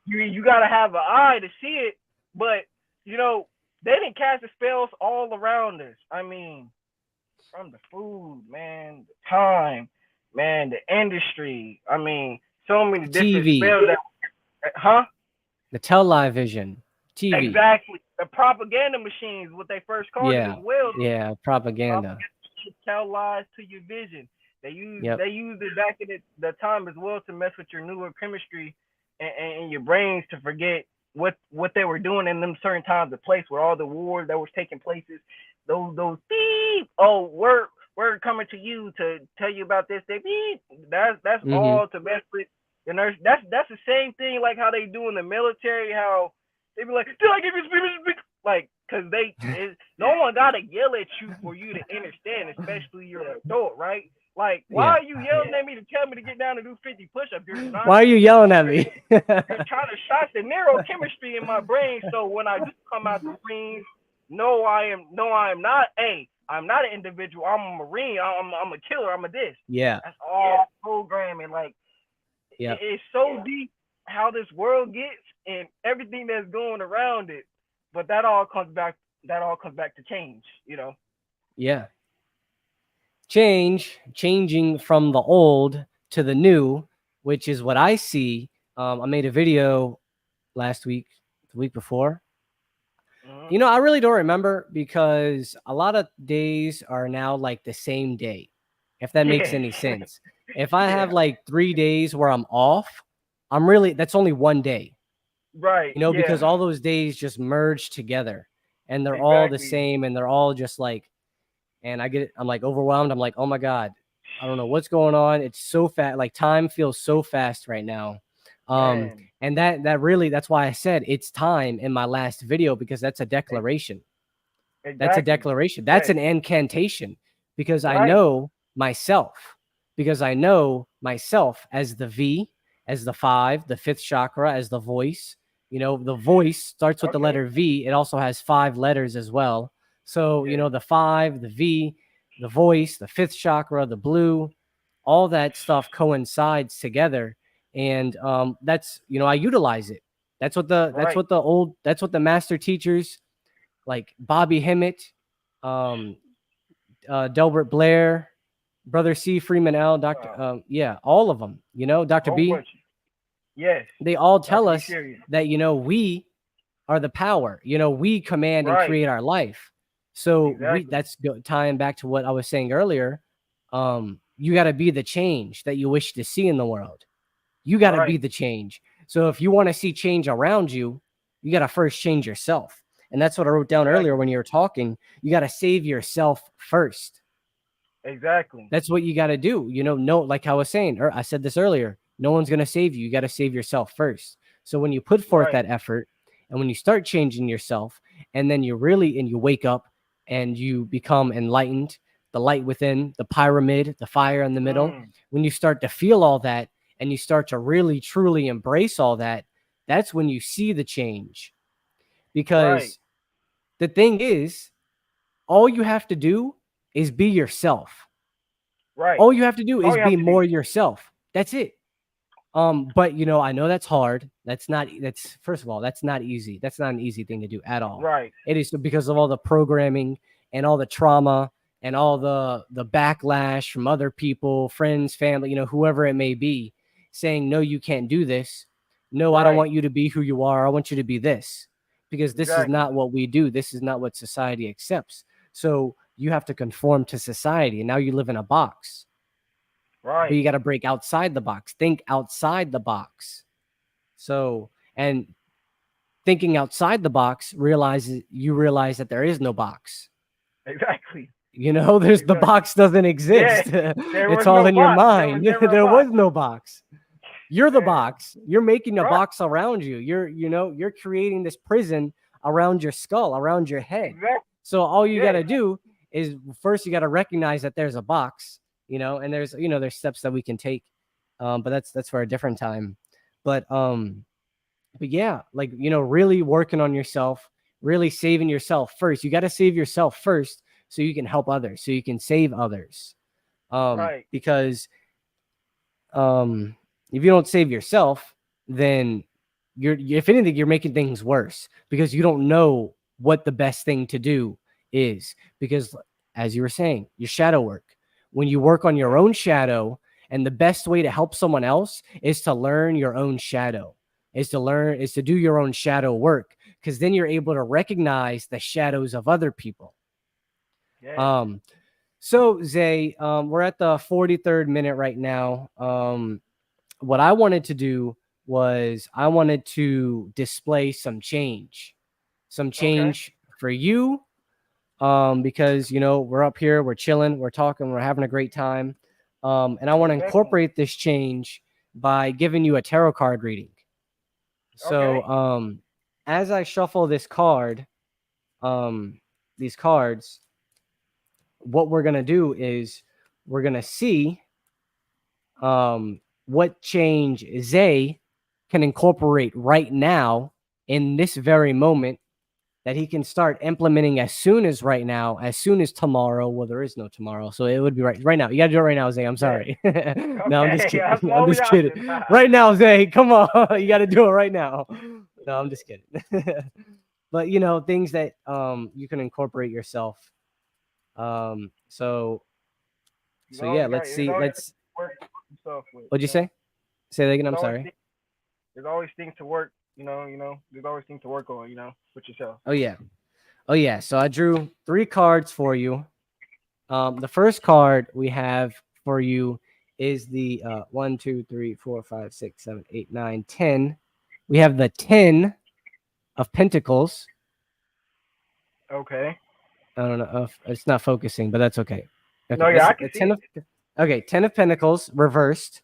You gotta have an eye to see it, but they didn't cast the spells all around us. I mean, from the food, man, the time, man, the industry. I mean, so many different TV, spells that, the television, TV. exactly. The propaganda machines, what they first called it as Yeah. well. Yeah, propaganda. Tell lies to your vision. Yep. They used it back in the time as well to mess with your neurochemistry and your brains to forget what they were doing in them certain times of place where all the wars that was taking places. Those beep. Oh, we're coming to you to tell you about this. They beep. That's Mm-hmm. all to mess with the nurse. That's the same thing like how they do in the military. How they be like, did I give you speech? Like, cause no one gotta yell at you for you to understand, especially you're an adult, right? Like, why Yeah. are you yelling at me to tell me to get down and do 50 push-ups? You're not. Why are you yelling at me? You're trying to shock the neurochemistry in my brain. So when I do come out the Marines, no, I am not. Hey, I'm not an individual. I'm a Marine. I'm a killer. I'm a this. Yeah. That's all programming. Like, Yep. it's so deep how this world gets and everything that's going around it. But that all comes back to change. Yeah. Changing from the old to the new, which is what I see. I made a video last week, the week before, You know, I really don't remember because a lot of days are now like the same day, if that makes Yeah. any sense. If I have Yeah. like 3 days where I'm off, I'm really, that's only one day, Right. you know, because Yeah. all those days just merge together and they're all the Exactly. same and they're all just like, and I'm like overwhelmed. I'm like, oh my God, I don't know what's going on. It's so fast. Like time feels so fast right now. Man. And that really, that's why I said it's time in my last video, because that's a Ex- declaration. That's a Exactly. declaration. That's Yes. an incantation, because I Right. know myself, as the V, as the 5, the 5th chakra, as the voice. You know, the voice starts with the Okay. letter V. It also has 5 letters as well. So, you Yeah. know, the 5, the V, the voice, the 5th chakra, the blue, all that stuff coincides together. And that's, you know, I utilize it. Right. That's what the master teachers like Bobby Hemmett, um, Delbert Blair, Brother C. Freeman L, Dr. Wow. Yeah, all of them, you know, Dr. Whole B, bunch. Yes. they all tell Dr. B. us Serious. that, you know, we are the power, you know, we command and Right. create our life. So Exactly. tying back to what I was saying earlier. You got to be the change that you wish to see in the world. You got to be Right. the change. So if you want to see change around you, you got to first change yourself. And that's what I wrote down earlier Exactly. when you were talking. You got to save yourself first. Exactly. That's what you got to do. You know, no, like I was saying, or I said this earlier, no one's going to save you. You got to save yourself first. So when you put forth Right. that effort and when you start changing yourself, and then you wake up and you become enlightened, the light within, the pyramid, the fire in the middle, Mm. when you start to feel all that and you start to really truly embrace all that, that's when you see the change. Right. Because the thing is, all you have to do is be yourself. Right. All you have to do That's all is you have be to do. more yourself. That's it. But you know, I know that's hard. That's first of all, that's not easy. That's not an easy thing to do at all. Right. It is because of all the programming and all the trauma and all the backlash from other people, friends, family, you know, whoever it may be, saying, no, you can't do this. No, I don't Right. want you to be who you are. I want you to be this. Because this is Exactly. not what we do. This is not what society accepts. So you have to conform to society. And now you live in a box. But Right. you got to break outside the box, think outside the box. So, and thinking outside the box you realize that there is no box. Exactly. You know, there's the Exactly. box doesn't Yeah. exist. There It's was all no in your box. There was mind. never a There was box. no box. You're the Man. box. You're making a Right. box around you. You're creating this prison around your skull, around your head. Exactly. So all you got Yeah. to do is first you got to recognize that there's a box, you know, and there's steps that we can take. But that's for a different time. But yeah, like, you know, really working on yourself, really saving yourself first. You got to save yourself first so you can help others, so you can save others. Right. Because if you don't save yourself, then if anything, you're making things worse because you don't know what the best thing to do is. Because as you were saying, your shadow work, when you work on your Yeah. own shadow, and the best way to help someone else is to learn your own shadow, is to do your own shadow work, because then you're able to recognize the shadows of other people. Yes. So Zay, we're at the 43rd minute right now. What I wanted to do was I wanted to display some change Okay. for you, because, you know, we're up here, we're chilling, we're talking, we're having a great time. And I want to Most definitely. incorporate this change by giving you a tarot card reading. So, Okay. as I shuffle this card, these cards, what we're going to do is we're going to see what change Zay can incorporate right now in this very moment that he can start implementing as soon as right now, as soon as tomorrow. Well, there is no tomorrow, so it would be right now. You got to do it right now, Zay. I'm Yeah. sorry. No, I'm just Okay. kidding. That's the I'm only just kidding. option. Right now, Zay, come on. You got to do it right now. No, I'm just kidding. But, you know, things that you can incorporate yourself. So There's yeah, always got. let's There's see. always Let's work yourself with. What'd you say? Say that again. There's I'm always sorry. there's always things to work. There's always things to work on. With yourself. Oh yeah. Oh yeah, so I drew 3 cards for you. The first card we have for you is the 1, 2, 3, 4, 5, 6, 7, 8, 9, 10. We have the 10 of Pentacles. Okay. I don't know if it's not focusing, but that's okay. No, Okay, yeah, it's I can a see 10 it. of okay, 10 of Pentacles reversed.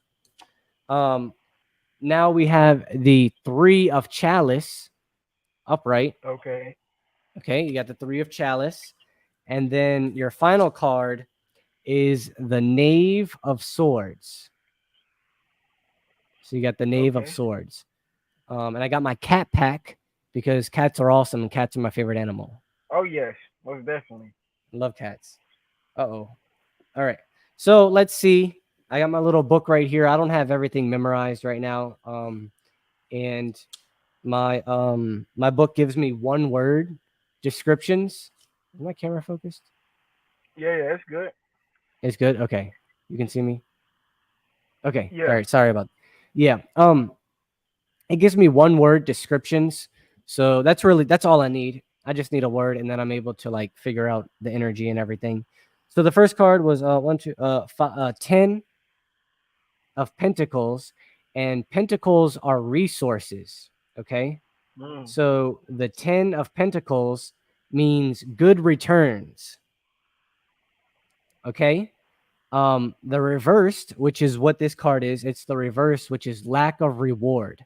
Now we have the 3 of Chalice upright. Okay. Okay, you got the 3 of Chalice. And then your final card is the Knave of Swords. So you got the Knave of Okay. Swords. And I got my cat pack because cats are awesome and cats are my favorite animal. Oh yes, most definitely. I love cats. Uh-oh. All right. So let's see. I got my little book right here. I don't have everything memorized right now. And my book gives me 1-word descriptions. Is my camera focused? Yeah, yeah, it's good. It's good. Okay. You can see me. Okay. All Yeah. right. Sorry about. Yeah. It gives me 1-word descriptions. So that's all I need. I just need a word, and then I'm able to like figure out the energy and everything. So the first card was 10 of Pentacles, and Pentacles are resources. Okay. Mm. So the 10 of Pentacles means good returns. Okay. The reversed, which is what this card is, it's the reverse, which is lack of reward.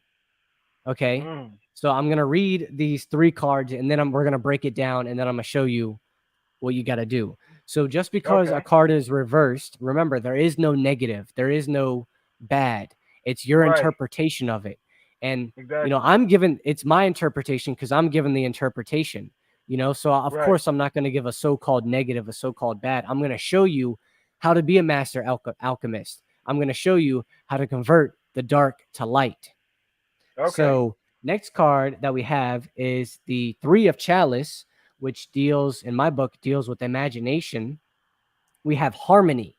Okay. Mm. So I'm going to read these 3 cards and then we're going to break it down and then I'm going to show you what you got to do. So just because a Okay. card is reversed, remember, there is no negative, there is no bad. It's your Right. interpretation of it. And, Exactly. it's my interpretation because I'm given the interpretation, so of Right. course I'm not going to give a so-called negative, a so-called bad. I'm going to show you how to be a master alchemist. I'm going to show you how to convert the dark to light. Okay. So next card that we have is the 3 of Chalice, which in my book, deals with imagination. We have harmony.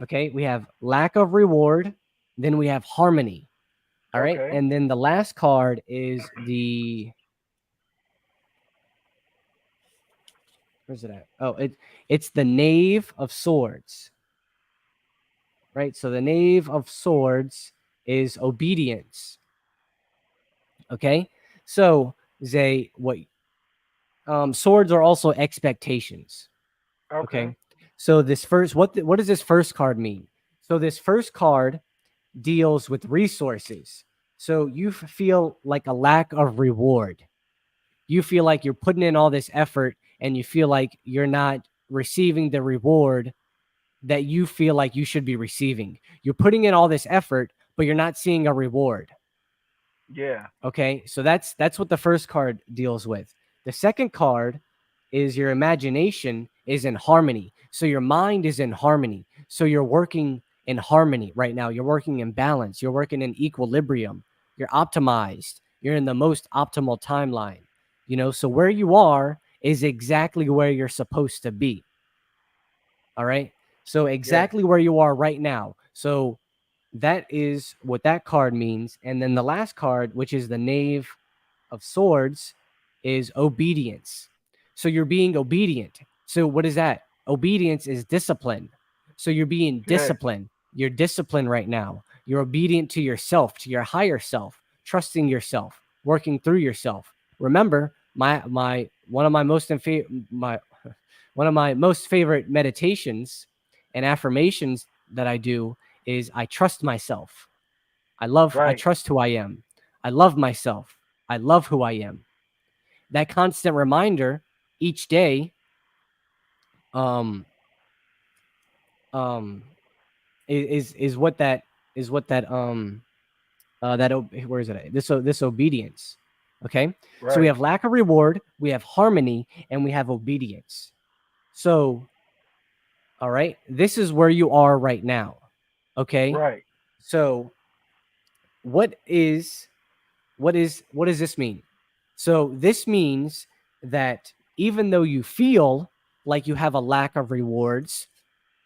Okay. We have lack of reward. Then we have harmony. All right. Okay. And then the last card is where's it at? Oh, it's the Knave of Swords. Right. So the Knave of Swords is obedience. Okay. So Zay, swords are also expectations. Okay. Okay. So this first, what does this first card mean? So this first card deals with resources. So you feel like a lack of reward. You feel like you're putting in all this effort and you feel like you're not receiving the reward that you feel like you should be receiving. You're putting in all this effort, but you're not seeing a reward. Yeah. Okay, so that's what the first card deals with. The second card is your imagination is in harmony. So your mind is in harmony. So you're working in harmony right now. You're working in balance. You're working in equilibrium. You're optimized. You're in the most optimal timeline. So where you are is exactly where you're supposed to be. All right. So Yes. exactly where you are right now. So that is what that card means. And then the last card, which is the Knave of Swords, is obedience. So you're being obedient. So what is that? Obedience is discipline. So you're being Yes. disciplined. You're disciplined right now. You're obedient to yourself, to your higher self, trusting yourself, working through yourself. Remember, one of my most favorite meditations and affirmations that I do is I trust myself. I Right. trust who I am. I love myself. I love who I am. That constant reminder each day um um is what that where is it at? This obedience. Okay? So we Right. have lack of reward, we have harmony, and we have obedience. So all right, this is where you are right now. Okay? Right. So what does this mean? So this means that even though you feel like you have a lack of rewards,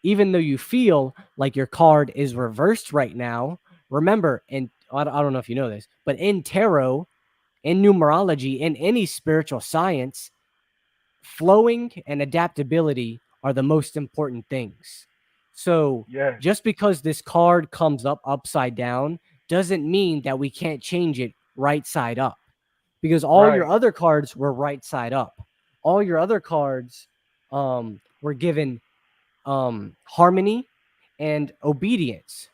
even though you feel like your card is reversed right now, remember, and I don't know if you know this, but in tarot, in numerology, in any spiritual science, flowing and adaptability are the most important things. So Yes. just because this card comes up upside down doesn't mean that we can't change it right side up, because all your Right. other cards were right side up. All your other cards were given harmony and obedience.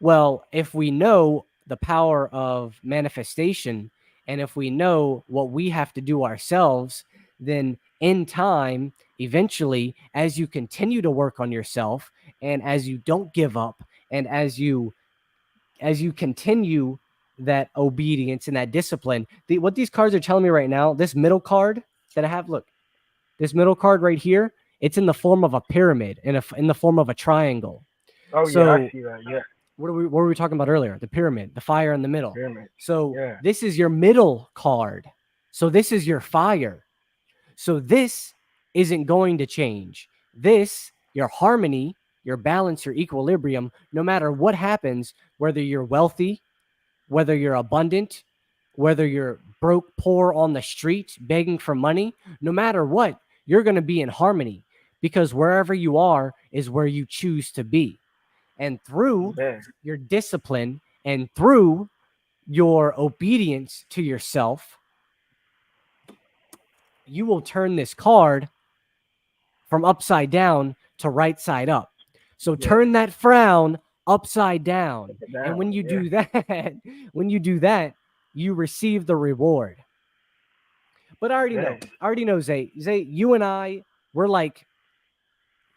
Well, if we know the power of manifestation, and if we know what we have to do ourselves, then in time, eventually, as you continue to work on yourself, and as you don't give up, and as you continue that obedience and that discipline, what these cards are telling me right now, this middle card that I have, look, this middle card right here, it's in the form of a pyramid, in the form of a triangle. Oh yeah, I So see that. Yeah. what were we talking about earlier? The pyramid, the fire in the middle. Pyramid. So Yeah. this is your middle card. So this is your fire. So this isn't going to change. This, your harmony, your balance, your equilibrium, no matter what happens, whether you're wealthy, whether you're abundant, whether you're broke, poor on the street, begging for money, no matter what, you're going to be in harmony, because wherever you are is where you choose to be. And through Yeah. your discipline and through your obedience to yourself, you will turn this card from upside down to right side up. So turn that frown upside down. And when you do that, you receive the reward. But I already know, Zay. Zay, you and I, we're like,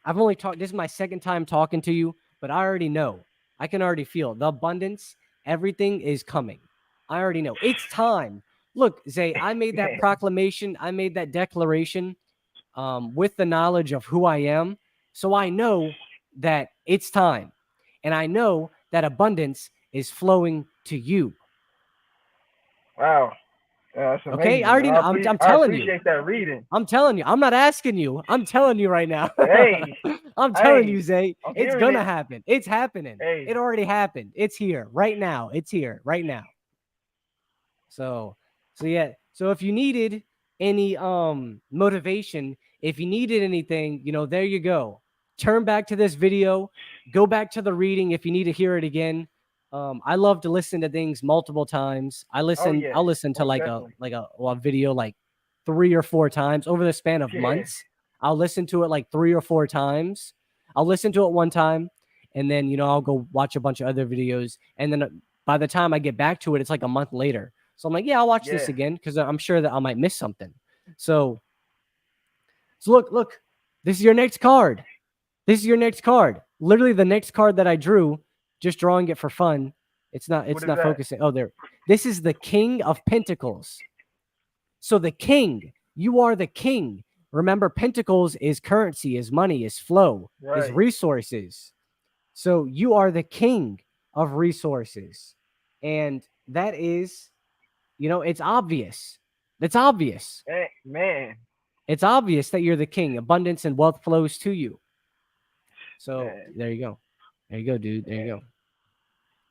I've only talked, this is my second time talking to you, but I already know. I can already feel the abundance. Everything is coming. I already know. It's time. Look, Zay, I made that proclamation. I made that declaration with the knowledge of who I am. So I know that it's time. And I know that abundance is flowing to you. Wow. That's amazing. Okay, I already know. I'm telling you. I appreciate that reading. I'm telling you. I'm not asking you. I'm telling you right now. Hey. I'm telling you, Zay. I'm It's hearing gonna it. happen. It's happening. Hey. It already happened. It's here right now. It's here right now. So yeah. So if you needed any motivation, if you needed anything, there you go. Turn back to this video. Go back to the reading if you need to hear it again. I love to listen to things multiple times. I'll listen to Most like definitely. a video like 3 or 4 times over the span of months. I'll listen to it like 3 or 4 times. I'll listen to it one time, and then I'll go watch a bunch of other videos, and then by the time I get back to it, it's like a month later. So I'm like, yeah, I'll watch this again, because I'm sure that I might miss something. So look, this is your next card. This is your next card. Literally the next card that I drew, just drawing it for fun. It's not focusing. Oh, there. This is the King of Pentacles. So the king, you are the king. Remember, Pentacles is currency, is money, is flow, is resources. So you are the king of resources. And that is, it's obvious. It's obvious. Man. It's obvious that you're the king. Abundance and wealth flows to you. So there you go. There you go, dude. There you go.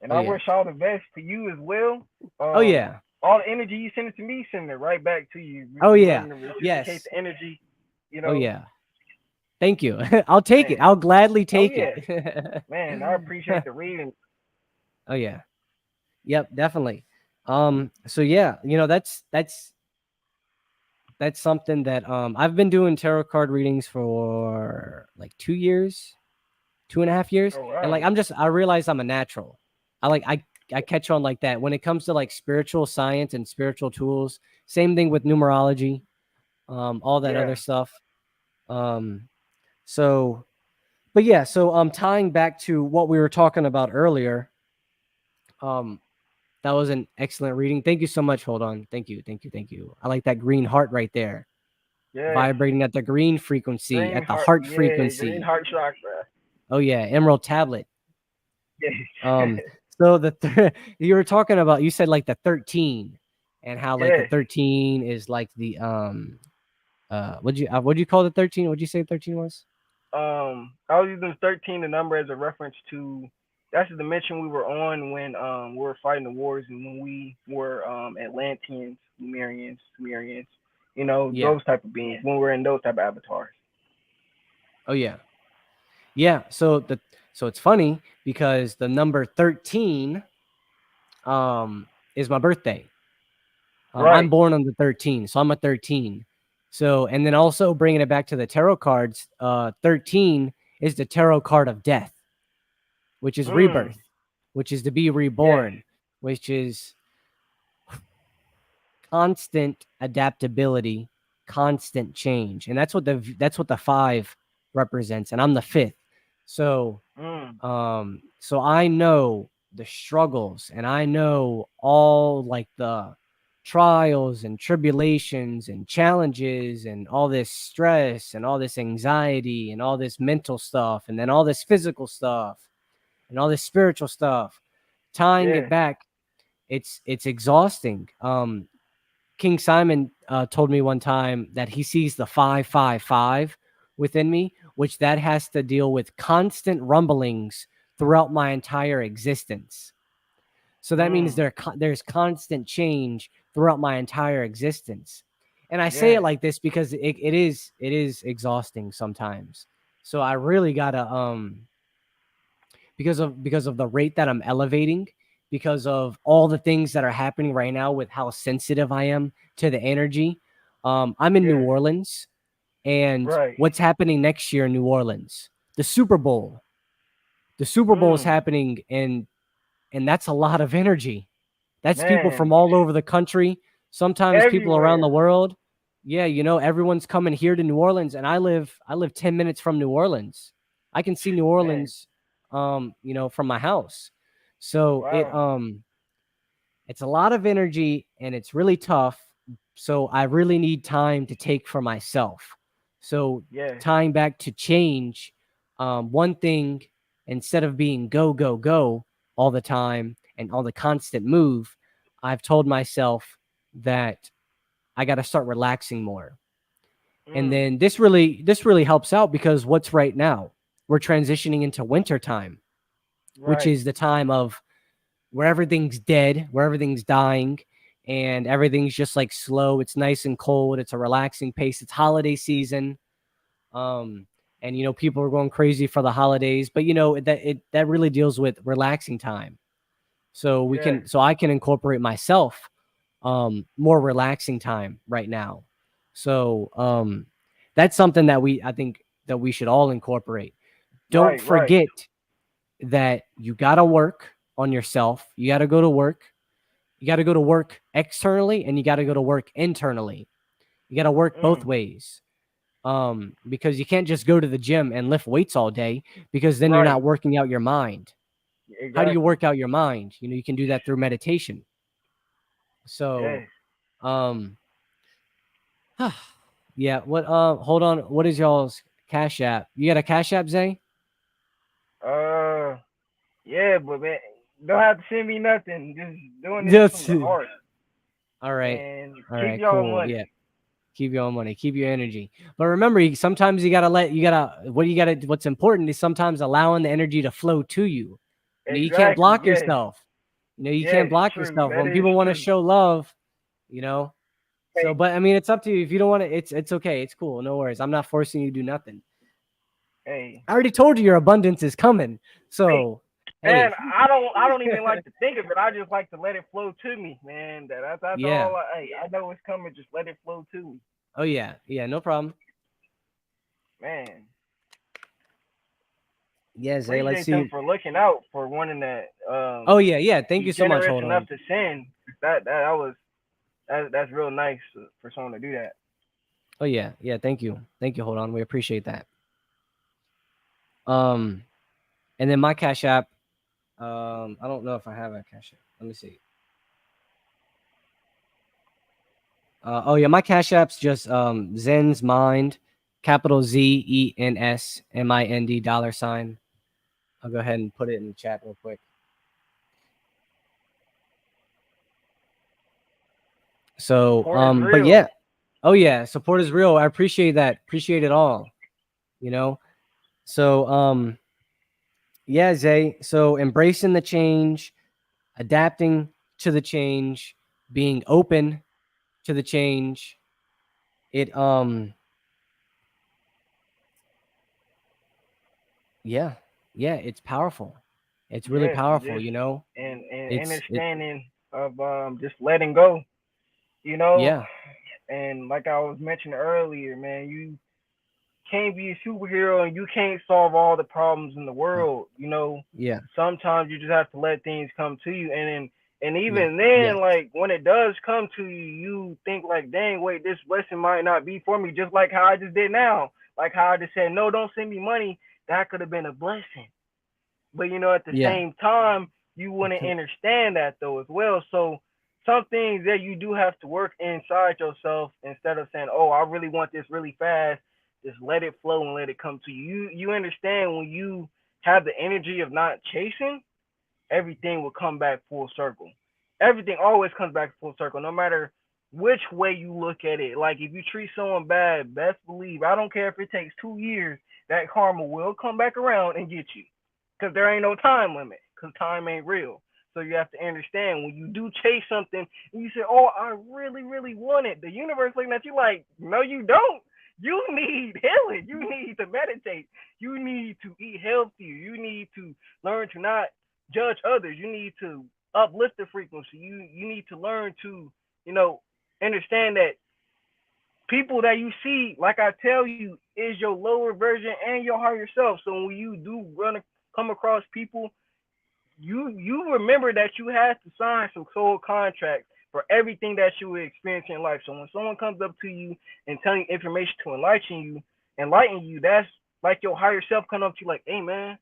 And I wish all the best to you as well. Oh, yeah. All the energy you send it to me, send it right back to you. Oh, yeah. Yes. The energy, Oh, yeah. Thank you. I'll take it. I'll gladly take it. Man, I appreciate the reading. Oh, yeah. Yep, definitely. So yeah, that's something that I've been doing tarot card readings for like 2 years, 2.5 years. Oh, wow. And I realize I'm a natural. I catch on like that when it comes to like spiritual science and spiritual tools. Same thing with numerology, all that other stuff. So tying back to what we were talking about earlier, that was an excellent reading. Thank you so much. Hold on. Thank you. I like that green heart right there. Yeah. Vibrating at the green frequency, at the heart frequency. Green heart chakra. Oh yeah, emerald tablet. So you were talking about, you said like the 13, and how like the 13 is like the what'd you call the 13? What'd you say 13 was? I was using 13 the number as a reference to, that's the dimension we were on when we were fighting the wars, and when we were Atlanteans, Sumerians, Yeah. those type of beings when we're in those type of avatars. Oh yeah. Yeah. So it's funny because the number 13 is my birthday. I'm Right. born on the 13, so I'm a 13. So, and then also bringing it back to the tarot cards, 13 is the tarot card of death, which is Mm. rebirth, which is to be Yes. reborn, which is constant adaptability, constant change. And that's what the 5 represents, and I'm the 5th. So, Mm. so I know the struggles, and I know all like the trials and tribulations and challenges and all this stress and all this anxiety and all this mental stuff and then all this physical stuff and all this spiritual stuff. Tying it Yeah. back, it's exhausting. King Simon told me one time that he sees the 555 within me, which that has to deal with constant rumblings throughout my entire existence. So that means Mm. there's constant change throughout my entire existence. And I say it Yeah. like this because it is exhausting sometimes. So I really gotta because of the rate that I'm elevating, because of all the things that are happening right now with how sensitive I am to the energy. I'm in New Yeah. Orleans, and Right. what's happening next year in New Orleans? The Super Bowl. The Super Bowl is Mm. happening, and that's a lot of energy. That's people from Man. all over the country, sometimes people around the Everywhere. world. Yeah, everyone's coming here to New Orleans, and I live 10 minutes from New Orleans. I can see New Man. Orleans from my house. So Wow. it's a lot of energy, and it's really tough. So I really need time to take for myself. So Yes. tying back to change, one thing, instead of being go, go, go all the time and all the constant move, I've told myself that I got to start relaxing more. And Mm. then this really helps out because what's right now? We're transitioning into winter time, which Right. is the time of where everything's dead, where everything's dying, and everything's just like slow. It's nice and cold. It's a relaxing pace. It's holiday season. Um, and people are going crazy for the holidays, but that really deals with relaxing time. So Yes. I can incorporate myself more relaxing time right now. So that's something that I think that we should all incorporate. Don't Right. Right. forget that you got to work on yourself. You got to go to work. You got to go to work externally, and you got to go to work internally. You got to work both Mm. ways. Because you can't just go to the gym and lift weights all day, because then you're Right. not working out your mind. How do you Exactly. work out your mind? You can do that through meditation. So, Yes. um, yeah. Hold on. What is y'all's Cash App? You got a Cash App, Zay? Uh. Yeah, but man, don't have to send me nothing. Just doing this from Yes. the heart All right. and All keep right. y'all Cool. money. Yeah. Keep your own money. Keep your energy. But remember, sometimes what's important is sometimes allowing the energy to flow to you. You can't Exactly. block Yes. yourself. You can't Yes. block True. yourself That when is people want to true. show love. You know. So, Hey. but I mean, it's up to you. If you don't want to, it's okay. It's cool. No worries. I'm not forcing you to do nothing. Hey. I already told you your abundance is coming. Hey. So, Man, hey, I don't even like to think of it. I just like to let it flow to me, man. That's yeah. all. Hey, I know it's coming. Just let it flow to me, Oh yeah, yeah. No problem. man. Yeah, Zay. Let's Appreciate them see. for looking out for wanting that. Oh yeah, yeah. Thank Be you so much. generous Hold enough on. to send. That was that's real nice for someone to do that. Oh yeah, yeah. Thank you. Thank you. Hold on. We appreciate that. And then my Cash App. I don't know if I have a Cash App. Let me see. Oh yeah, my Cash App's just Zen's Mind, capital ZENSMIND $. I'll go ahead and put it in the chat real quick. So Support is but real. yeah. Oh yeah, support is real. I appreciate that. Appreciate it all. You know. So yeah, Zay. So embracing the change, adapting to the change, being open to the change, it yeah, it's powerful. It's really Yes, powerful, just you know. and It understanding of just letting go, you know. yeah, And like I was mentioning earlier, man, you can't be a superhero and you can't solve all the problems in the world. You know, yeah, sometimes you just have to let things come to you, and yeah, even yes, then, like when it does come to you, you think like, dang, wait, this blessing might not be for me. Just like how I just did now, like how I just said, no, don't send me money. That could have been a blessing. But you know, at the yeah, same time, you wouldn't understand that though as well. So some things that you do have to work inside yourself instead of saying, "Oh, I really want this really fast." Just let it flow and let it come to you. You understand when you have the energy of not chasing, everything will come back full circle. Everything always comes back full circle, no matter which way you look at it. Like if you treat someone bad, best believe I don't care if it takes 2 years, that karma will come back around and get you. Cause there ain't no time limit. Cause time ain't real. So you have to understand when you do chase something and you say, "Oh, I really, really want it." The universe looking at you like, "No, you don't. You need healing. You need to meditate. You need to eat healthier. You need to learn to not judge others. You need to uplift the frequency. You need to learn to, you know, understand that people that you see, like I tell you, is your lower version and your higher self. So when you do run come across people, you remember that you had to sign some soul contracts for everything that you experience in life. So when someone comes up to you and telling you information to enlighten you, that's like your higher self coming up to you like, "Hey man,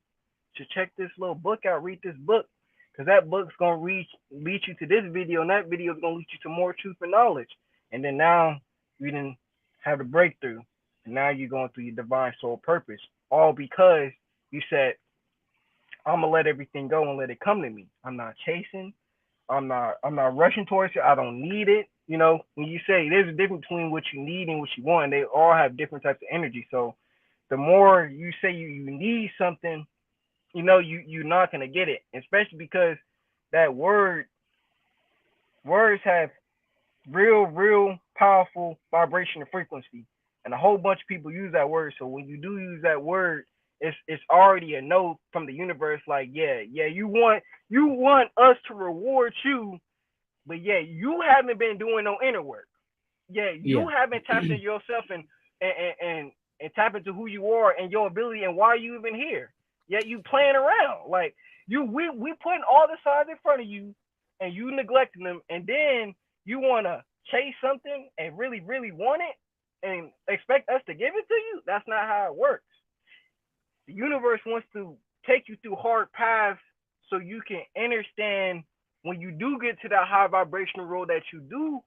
to check this little book out, read this book, because that book's gonna lead you to this video, and that video is gonna lead you to more truth and knowledge." And then now you didn't have the breakthrough, and now you're going through your divine soul purpose, all because you said, "I'm gonna let everything go and let it come to me. I'm not chasing. I'm not rushing towards it. I don't need it." You know, when you say there's a difference between what you need and what you want, they all have different types of energy. So the more you say you need something, you know you're not gonna get it, especially because that words have real powerful vibration and frequency, and a whole bunch of people use that word. So when you do use that word, it's already a no from the universe. Like, yeah, you want us to reward you, but yeah, you haven't been doing no inner work. Yeah, yeah, you haven't tapped into yourself and tap into who you are and your ability and why you even here. Yet you playing around. Like we putting all the signs in front of you and you neglecting them, and then you wanna chase something and really want it and expect us to give it to you. That's not how it works. The universe wants to take you through hard paths so you can understand when you do get to that high vibrational road that you do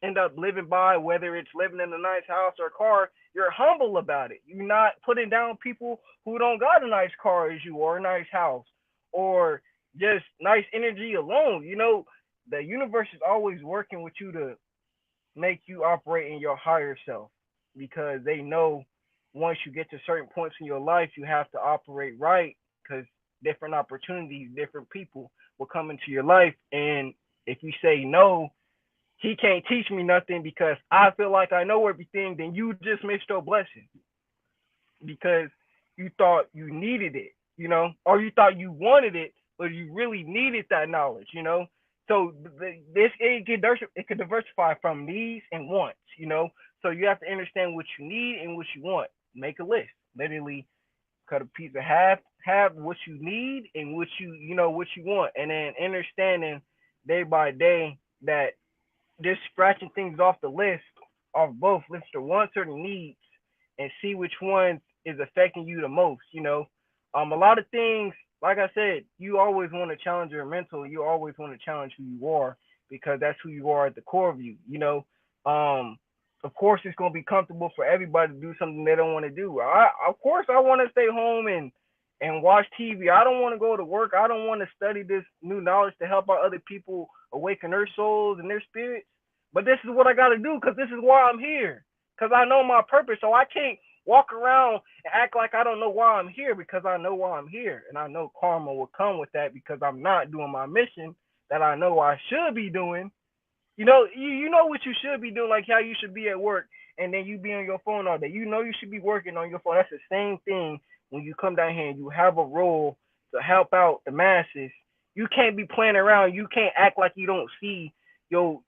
end up living by, whether it's living in a nice house or car, you're humble about it. You're not putting down people who don't got a nice car as you or a nice house or just nice energy alone. You know, the universe is always working with you to make you operate in your higher self because they know once you get to certain points in your life, you have to operate right because different opportunities, different people will come into your life. And if you say no, he can't teach me nothing because I feel like I know everything, then you just missed your blessing because you thought you needed it, you know, or you thought you wanted it, but you really needed that knowledge, you know. So this it could diversify from needs and wants, you know. So you have to understand what you need and what you want. Make a list. Literally cut a piece of have what you need and what you want, and then understanding day by day that just scratching things off the list, off both lists of wants or the needs, and see which one is affecting you the most. You know, a lot of things, like I said, you always want to challenge your mental. You always want to challenge who you are because that's who you are at the core of you. You know, of course, it's gonna be comfortable for everybody to do something they don't want to do. Of course, I want to stay home and watch TV. I don't want to go to work. I don't want to study this new knowledge to help out other people awaken their souls and their spirits. But this is what I got to do because this is why I'm here. Because I know my purpose. So I can't walk around and act like I don't know why I'm here because I know why I'm here. And I know karma will come with that because I'm not doing my mission that I know I should be doing. You know, you know what you should be doing, like how you should be at work, and then you be on your phone all day. You know you should be working on your phone. That's the same thing when you come down here and you have a role to help out the masses. You can't be playing around. You can't act like you don't see your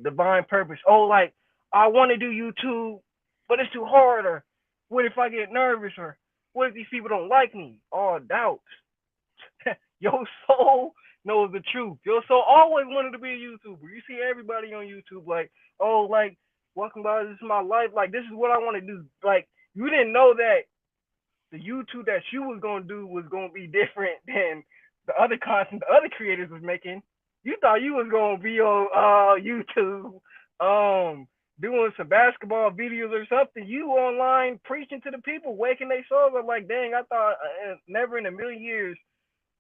divine purpose. Oh, like I want to do YouTube, but it's too hard. Or what if I get nervous? Or what if these people don't like me? All doubts. Your soul knows the truth. Your soul always wanted to be a YouTuber. You see everybody on YouTube like, oh, like, welcome guys, this is my life. Like, this is what I want to do. Like, you didn't know that the YouTube that you was gonna do was gonna be different than the other content the other creators was making. You thought you was gonna be on YouTube, doing some basketball videos or something. You online preaching to the people, waking their souls up. Like, dang, I thought never in a million years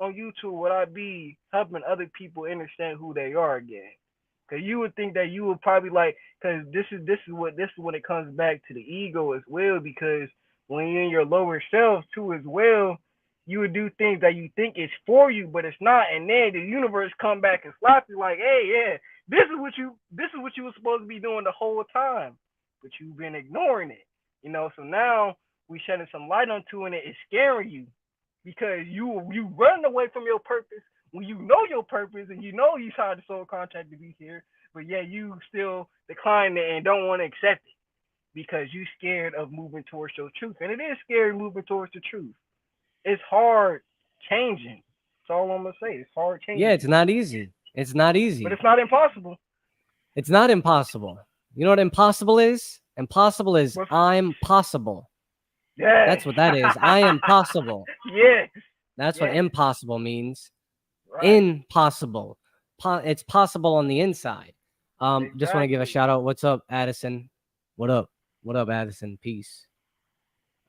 on YouTube would I be helping other people understand who they are again. Cause you would think that you would probably like, cause this is when it comes back to the ego as well. Because when you're in your lower self too as well, you would do things that you think is for you, but it's not. And then the universe come back and slap you like, hey, yeah, this is what you were supposed to be doing the whole time, but you've been ignoring it. You know, so now we shedding some light onto it, and it's scaring you because you run away from your purpose when you know your purpose and you know you signed the soul contract to be here, but yeah, you still decline it and don't want to accept it because you scared of moving towards your truth. And it is scary moving towards the truth. It's hard changing. That's all I'm gonna say. It's hard changing. Yeah, it's not easy. It's not easy. But it's not impossible. It's not impossible. You know what impossible is? Impossible is I'm possible. Yeah. That's what that is. I am possible. Yes. That's what impossible means. Right. Impossible. It's possible on the inside. Just want to give a shout out. What's up, Addison? What up? What up, Addison? Peace.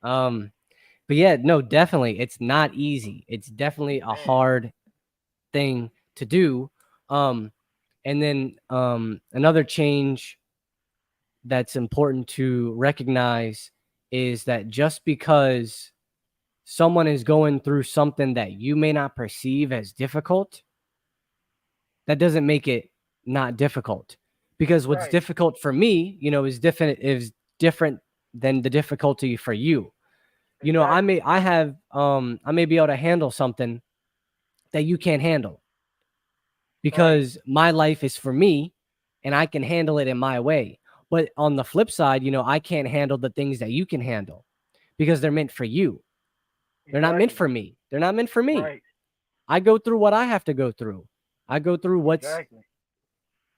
But yeah, no, definitely. It's not easy. It's definitely a hard thing to do. And then another change that's important to recognize is that just because someone is going through something that you may not perceive as difficult, that doesn't make it not difficult. Because what's difficult for me, you know, is different than the difficulty for you. You know, I may be able to handle something that you can't handle because my life is for me and I can handle it in my way. But on the flip side, you know, I can't handle the things that you can handle because they're meant for you. They're not meant for me. They're not meant for me. Right. I go through what I have to go through. I go through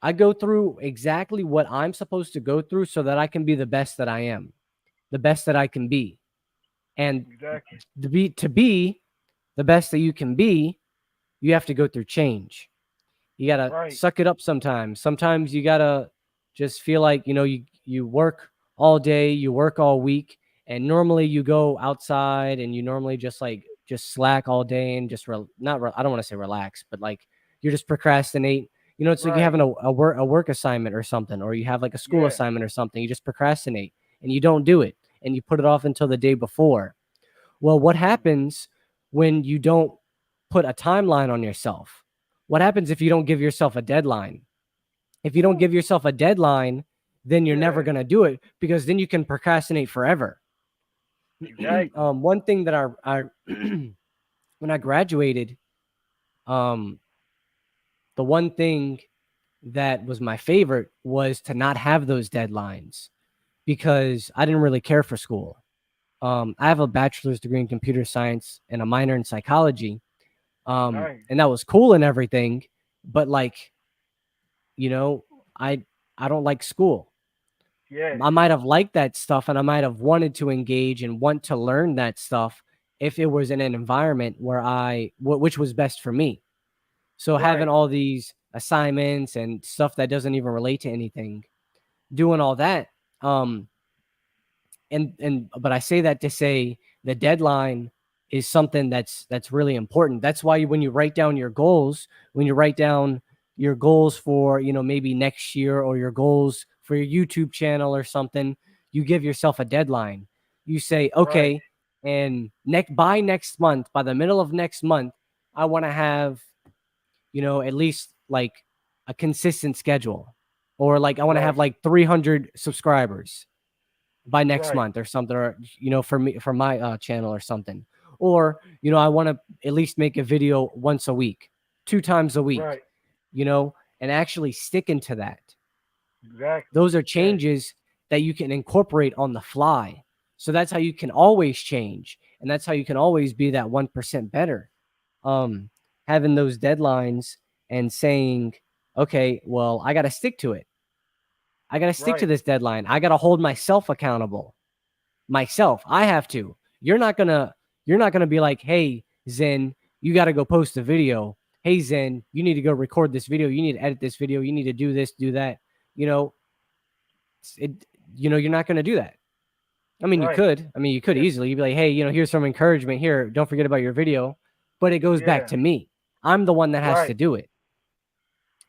I go through exactly what I'm supposed to go through so that I can be the best that I am, the best that I can be. And to be the best that you can be, you have to go through change. You got to suck it up sometimes. Sometimes you got to just feel like, you know, you work all day, you work all week, and normally you go outside and you normally just slack all day and just I don't want to say relax, but like you're just procrastinate. You know, it's like you're having a work assignment or something, or you have like a school assignment or something. You just procrastinate and you don't do it and you put it off until the day before. Well, what happens when you don't put a timeline on yourself? What happens if you don't give yourself a deadline? If you don't give yourself a deadline, then you're never going to do it because then you can procrastinate forever. Exactly. One thing that I when I graduated, the one thing that was my favorite was to not have those deadlines because I didn't really care for school. I have a bachelor's degree in computer science and a minor in psychology. And that was cool and everything, but like, you know, I don't like school. Yeah. I might have liked that stuff and I might have wanted to engage and want to learn that stuff if it was in an environment where which was best for me. So having all these assignments and stuff that doesn't even relate to anything, doing all that, but I say that to say the deadline is something that's really important. That's why when you write down your goals, for, you know, maybe next year or your goals for your YouTube channel or something, you give yourself a deadline. You say, okay, and by next month, by the middle of next month, I want to have, you know, at least like a consistent schedule. or like I want to have Right. like 300 subscribers by next Right. month or something, or for me, for my channel or something. Or I want to at least make a video once a week, 2 times a week, Right. and actually stick into that. Exactly. Those are Yes. changes that you can incorporate on the fly. So that's how you can always change, and that's how you can always be that 1% better. um Having those deadlines and saying, okay, well, I got to stick to it. I got to stick to Right. this deadline. I got to hold myself accountable. Myself, I have to. You're not gonna be like, hey, Zen, you got to go post a video. Hey, Zen, you need to go record this video. You need to edit this video. You need to do this, do that. You know, it. You're not gonna do that. I mean, you Right. could. I mean, you could Yeah. easily. You'd be like, hey, here's some encouragement here. Don't forget about your video. But it goes back Yeah. to me. I'm the one that has to Right. do it.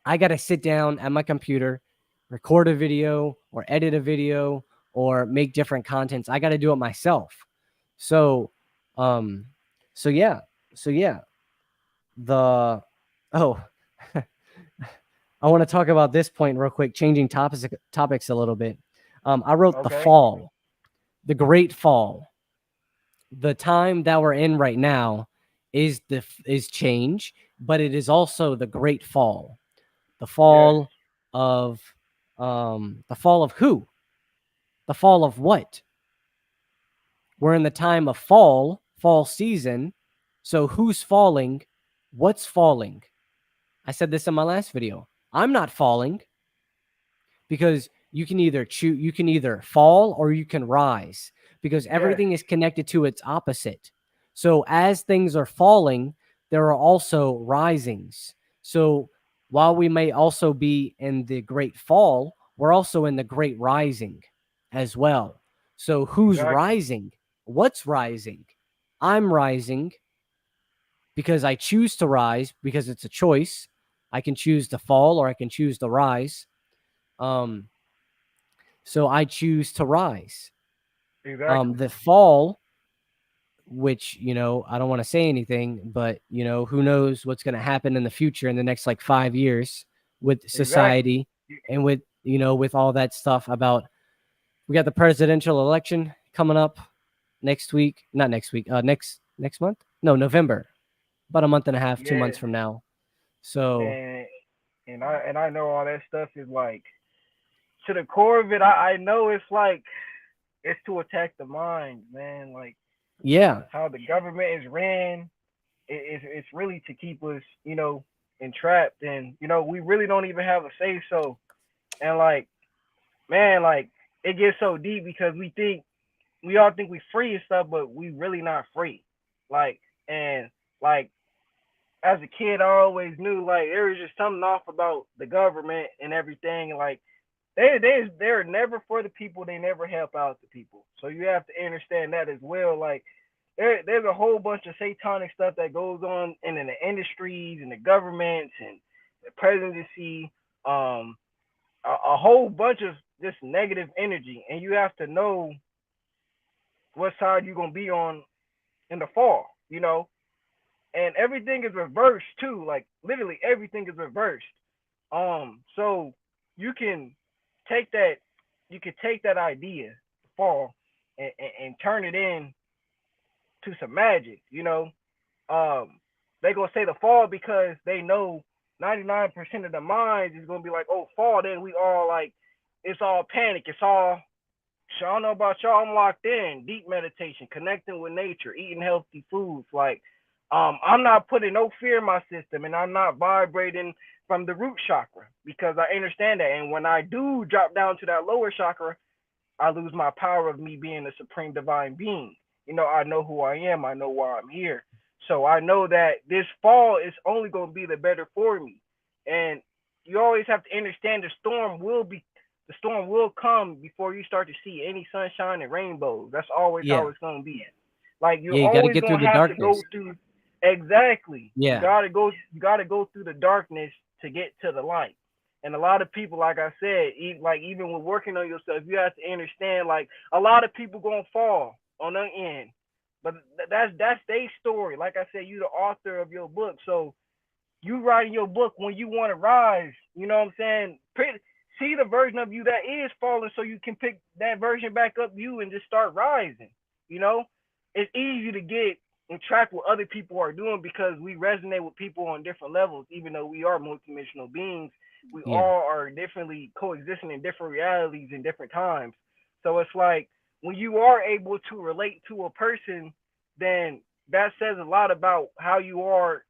I got to sit down at my computer, record a video or edit a video or make different contents. I got to do it myself. So, um, so yeah, so yeah, the, oh, I want to talk about this point real quick, changing topics a little bit. I wrote the Okay. fall, the great fall. The time that we're in right now is change, but it is also the great fall. The Yes. fall of the fall of who? The fall of what? We're in the time of fall season. So who's falling? What's falling? I said this in my last video. I'm not falling, because you can either fall or you can rise, because Yes. everything is connected to its opposite. So as things are falling, there are also risings. So while we may also be in the great fall, we're also in the great rising as well. So who's Exactly. rising? What's rising? I'm rising because I choose to rise, because it's a choice. I can choose to fall or I can choose to rise. um so I choose to rise. Exactly. The fall, which, I don't want to say anything, but, who knows what's going to happen in the future in the next like 5 years with Exactly. society and with, with all that stuff about, we got the presidential election coming up next week, not next week, next month? No, November, about a month and a half, 2 months Yes. from now. So, And I know all that stuff is like to the core of it. I know it's like it's to attack the mind, man. Like yeah, how the government is ran. It's really to keep us, entrapped, and we really don't even have a say so. And like, man, like it gets so deep because we all think we free and stuff, but we really not free. Like, and like as a kid, I always knew like there was just something off about the government and everything. And like they're never for the people. They never help out the people. So you have to understand that as well. Like there's a whole bunch of satanic stuff that goes on in the industries and the governments and the presidency. A whole bunch of just negative energy, and you have to know what side you're gonna be on in the fall. And everything is reversed too. Like literally everything is reversed. So you can take that, idea, fall, and turn it in to some magic. They gonna say the fall because they know 99% of the minds is gonna be like, oh, fall. Then we all like, it's all panic. It's all. So I don't know about y'all. I'm locked in, deep meditation, connecting with nature, eating healthy foods. Like, I'm not putting no fear in my system, and I'm not vibrating from the root chakra because I understand that. And when I do drop down to that lower chakra, I lose my power of me being a supreme divine being. I know who I am. I know why I'm here. So I know that this fall is only going to be the better for me. And you always have to understand the storm will come before you start to see any sunshine and rainbows. That's always how yeah, it's going to be. Like you're yeah. You got to always get through going the to have to darkness. go through. Exactly. Yeah, You got to go through the darkness to get to the light. And a lot of people, like I said, even with working on yourself, you have to understand. Like a lot of people gonna fall on the end, but that's their story. Like I said, you the author of your book, so you writing your book when you want to rise. You know what I'm saying? see the version of you that is falling so you can pick that version back up you and just start rising. You know, it's easy to get and track what other people are doing because we resonate with people on different levels, even though we are multidimensional beings. We Yeah. all are differently coexisting in different realities in different times. So it's like when you are able to relate to a person, then that says a lot about how you are.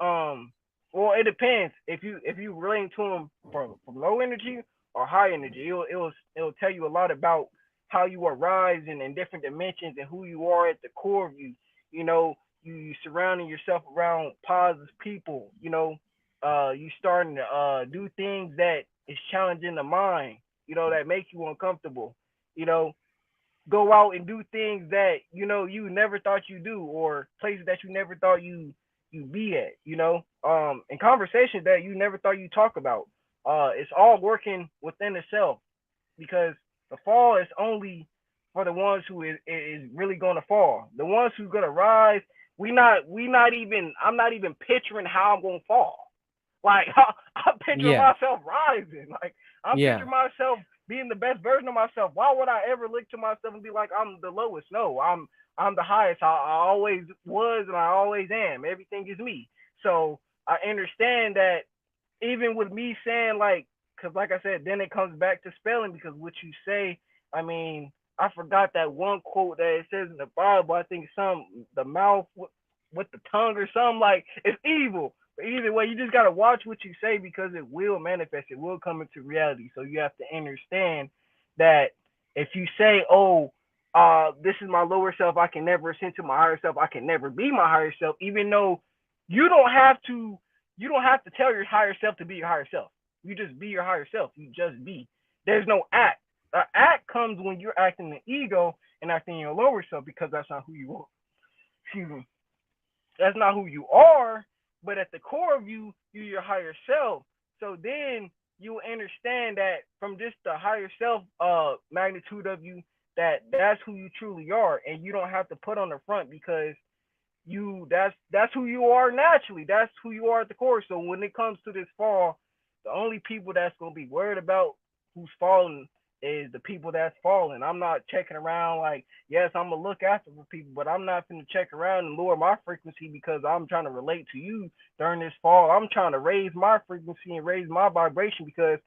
Well, it depends. If you relate to them from low energy or high energy, it'll tell you a lot about how you are rising in different dimensions and who you are at the core of you. You know, you surrounding yourself around positive people. You know, you starting to do things that is challenging the mind. You know, that make you uncomfortable. You know, go out and do things that you never thought you do, or places that you never thought you be at, and conversations that you never thought you talk about. It's all working within itself, because the fall is only for the ones who is really gonna fall. The ones who gonna rise, we not even I'm not even picturing how I'm gonna fall. Like I'm picturing Yeah. myself rising. Like I'm Yeah. picturing myself being the best version of myself. Why would I ever look to myself and be like I'm the lowest? No, I'm the highest. I always was and I always am. Everything is me. So I understand that even with me saying like, because like I said, then it comes back to spelling, because what you say, I mean, I forgot that one quote that it says in the Bible. I think the mouth with the tongue or something, like it's evil. But either way, you just gotta watch what you say, because it will manifest. It will come into reality. So you have to understand that if you say, "Oh, this is my lower self. I can never ascend to my higher self. I can never be my higher self," even though you don't have to, you don't have to tell your higher self to be your higher self. You just be your higher self. You just be. There's no act. An act comes when you're acting the ego and acting your lower self, because that's not who you are. Excuse me. That's not who you are, but at the core of you, you're your higher self. So then you understand that from just the higher self magnitude of you, that's who you truly are, and you don't have to put on the front, because that's who you are naturally. That's who you are at the core. So when it comes to this fall, the only people that's gonna be worried about who's falling is the people that's falling. I'm not checking around like, yes, I'm gonna look after for people, but I'm not gonna check around and lower my frequency because I'm trying to relate to you during this fall. I'm trying to raise my frequency and raise my vibration, because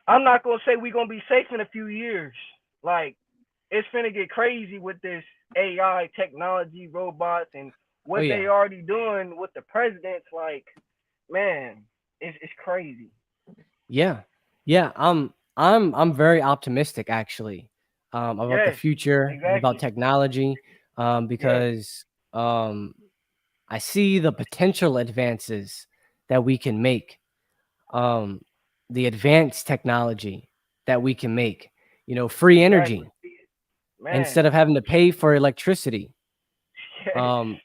I'm not gonna say we're gonna be safe in a few years. Like, it's finna get crazy with this AI technology, robots, and Oh what they yeah. already doing with the presidents. Like, man, it's crazy. Yeah. Yeah. I'm very optimistic actually, about the Yes, future and about exactly. technology, Yes, because I see the potential advances that we can make, um, the advanced technology that we can make, free exactly. energy Man, instead of having to pay for electricity. yes. Um,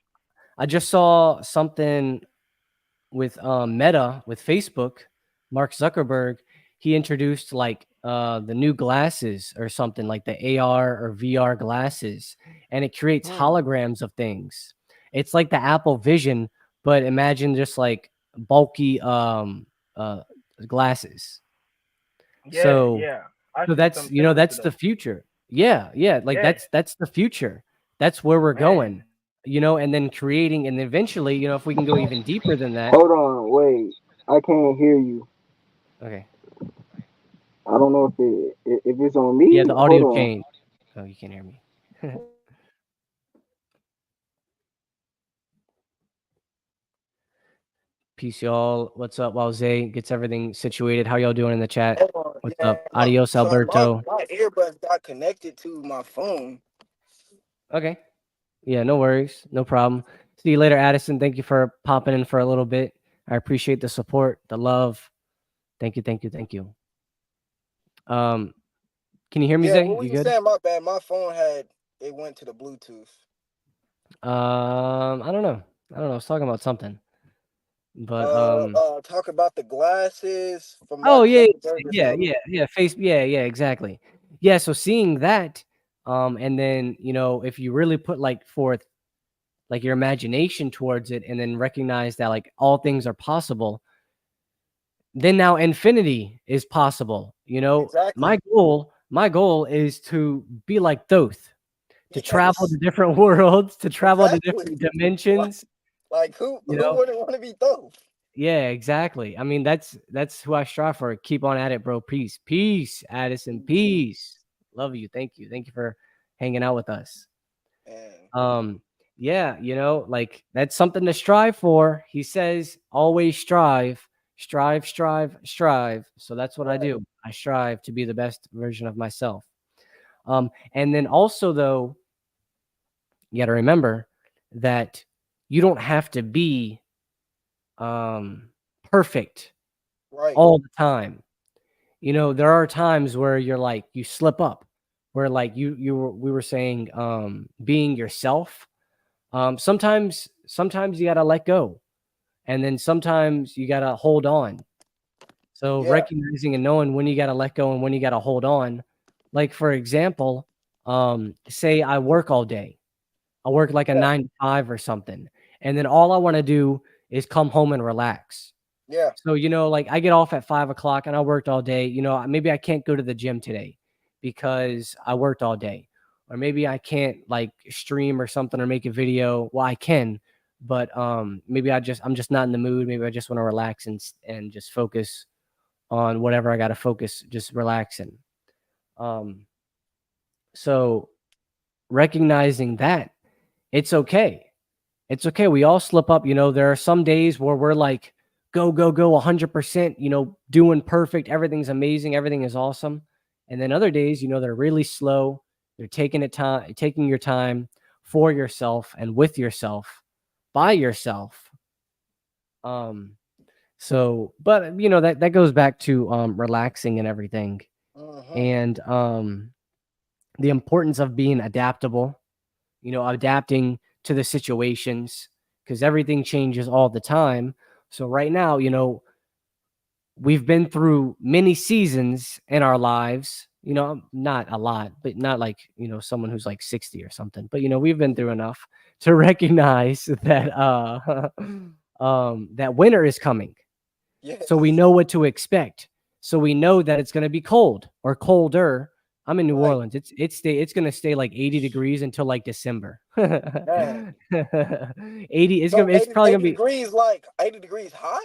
I just saw something with Meta, with Facebook, Mark Zuckerberg. He introduced like the new glasses or something, like the AR or VR glasses, and it creates Hmm. holograms of things. It's like the Apple Vision, but imagine just like bulky uh glasses. Yeah, So yeah. I so see that's something similar to that's the those. future. Yeah, yeah, like Yeah, that's the future. That's where we're man. going. And then creating, and eventually, if we can go even deeper than that. Hold on, wait. I can't hear you. Okay. I don't know if it's on Yeah, me. the Hold audio on. changed. Oh, you can't hear me. Peace, y'all. What's up? While Zay gets everything situated, how y'all doing in the chat? Hold on. What's Yeah, up? Adios, sorry, Alberto. my earbuds got connected to my phone. Okay. Yeah, no worries. No problem. See you later, Addison. Thank you for popping in for a little bit. I appreciate the support, the love. Thank you, thank you, thank you. Um, can you hear me, Yeah, Zay? what was You you good? saying? My bad. My phone had it went to the Bluetooth. I don't know. I don't know. I was talking about something. But Talk about the glasses from oh Mark yeah, Zuckerberg or yeah, something. yeah, yeah. Yeah, exactly. Yeah, so seeing that, and then if you really put like forth like your imagination towards it, and then recognize that like all things are possible, then now infinity is possible. You know, Exactly. my goal is to be like Thoth, to travel Yes. to different worlds, to travel to Exactly. different Like, dimensions, like who you who know? wouldn't want to be Thoth? Yeah, exactly. I mean, that's who I strive for. Keep on at it, bro. Peace. Peace, Addison. Peace. Love you. Thank you. Thank you for hanging out with us. And Um, yeah, you know, like that's something to strive for. He says, always strive, strive, strive, strive. So that's what I right, do. I strive to be the best version of myself. And then also though, you got to remember that you don't have to be perfect right. all the time. You know, there are times where you're like you slip up, where like we were saying being yourself. Sometimes you got to let go, and then sometimes you got to hold on. So Yeah, recognizing and knowing when you got to let go and when you got to hold on. Like for example, say I work all day. I work like a yeah, 9 to 5 or something. And then all I want to do is come home and relax. yeah, So, you know, like I get off at 5 o'clock and I worked all day. You know, maybe I can't go to the gym today because I worked all day. Or maybe I can't like stream or something or make a video. Well, I can, but maybe I'm just not in the mood. Maybe I just want to relax and just focus on whatever I got to focus, just relaxing. Um, so recognizing that it's okay. It's okay. We all slip up. You know, there are some days where we're like, go, go, go 100%, you know, doing perfect. Everything's amazing. Everything is awesome. And then other days, you know, they're really slow. They're taking your time for yourself and with yourself, by yourself. Um, so, but you know, that goes back to relaxing and everything. hmm, And the importance of being adaptable, you know, adapting to the situations because everything changes all the time. So right now, you know, we've been through many seasons in our lives, you know, not a lot, but not like, you know, someone who's like 60 or something. But you know, we've been through enough to recognize that that winter is coming. So we yes, know what to expect. So we know that it's going to be cold or colder. I'm in New right. Orleans. It's going to stay like 80 degrees until like December. Man, 80 so it's 80, probably going 80 to be degrees, like 80 degrees hot.